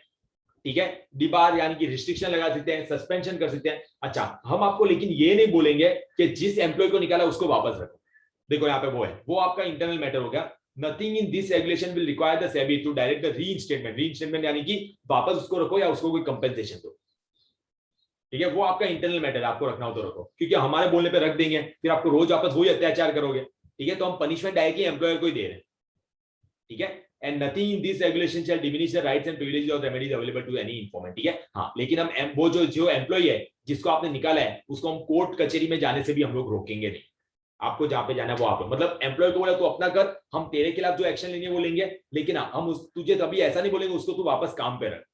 ठीक है, डिबार यानी कि रिस्ट्रिक्शन लगा सकते हैं, सस्पेंशन कर सकते हैं। अच्छा, हम आपको लेकिन ये नहीं बोलेंगे कि जिस एम्प्लॉय को निकाला उसको वापस रखो, देखो यहाँ पे वो है, वो आपका इंटरनल मैटर हो गया। Nothing in this regulation will require the SEBI to direct the reinstatement यानी कि वापस उसको रखो या उसको कोई कंपेंसेशन दो, ठीक है, वो आपका इंटरनल मैटर, आपको रखना हो तो रखो, क्योंकि हमारे बोलने पे रख देंगे फिर आपको रोज वापस वही अत्याचार करोगे। ठीक है, तो हम पनिशमेंट डायरेक्टली एम्प्लॉयर को ही दे रहे हैं। ठीक है, and nothing in this regulation shall diminish the rights and privileges or remedies available to any informant. ठीक है, हाँ, लेकिन हम वो जो एम्प्लॉय है जिसको आपने निकाला है उसको हम कोर्ट कचहरी में जाने से भी हम लोग रोकेंगे नहीं। आपको जहां पे जाना है वो आप, मतलब एम्प्लॉय को बोला तो अपना कर, हम तेरे खिलाफ जो एक्शन लेंगे वो लेंगे, लेकिन हम तुझे तभी ऐसा नहीं बोलेंगे उसको तू वापस काम पे रख।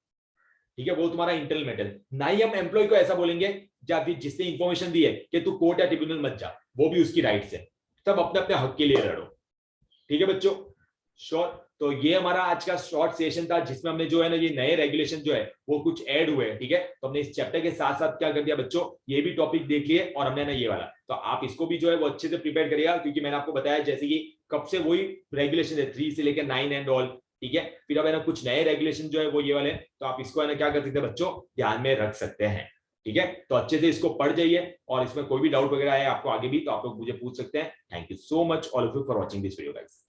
ठीक है, वो तुम्हारा इंटरनल मैटर। ना ही हम एम्प्लॉय को ऐसा बोलेंगे या फिर जिसने इंफॉर्मेशन दी है कि तू कोर्ट या ट्रिब्यूनल मत जा, वो भी उसकी राइट्स है। सब अपने अपने हक के लिए लड़ो। ठीक है बच्चों, श्योर। तो ये हमारा आज का शॉर्ट सेशन था जिसमें हमने जो है ना ये नए रेगुलेशन जो है वो कुछ ऐड हुए हैं। ठीक है, तो हमने इस चैप्टर के साथ साथ क्या कर दिया बच्चों, ये भी टॉपिक देख लिए और हमने ना ये वाला, तो आप इसको भी जो है वो अच्छे से प्रिपेयर करिएगा, क्योंकि मैंने आपको बताया जैसे कि कब से वही रेगुलेशन है 3 से लेकर 9 एंड ऑल। ठीक है, फिर अब है ना कुछ नए रेगुलेशन जो है वो ये वाले, तो आप इसको है ना क्या कर सकते हैं बच्चों, ध्यान में रख सकते हैं। ठीक है, तो अच्छे से इसको पढ़ जाइए, और इसमें कोई भी डाउट वगैरह है आपको आगे भी तो आप लोग मुझे पूछ सकते हैं। Thank you so much all of you for watching this video guys.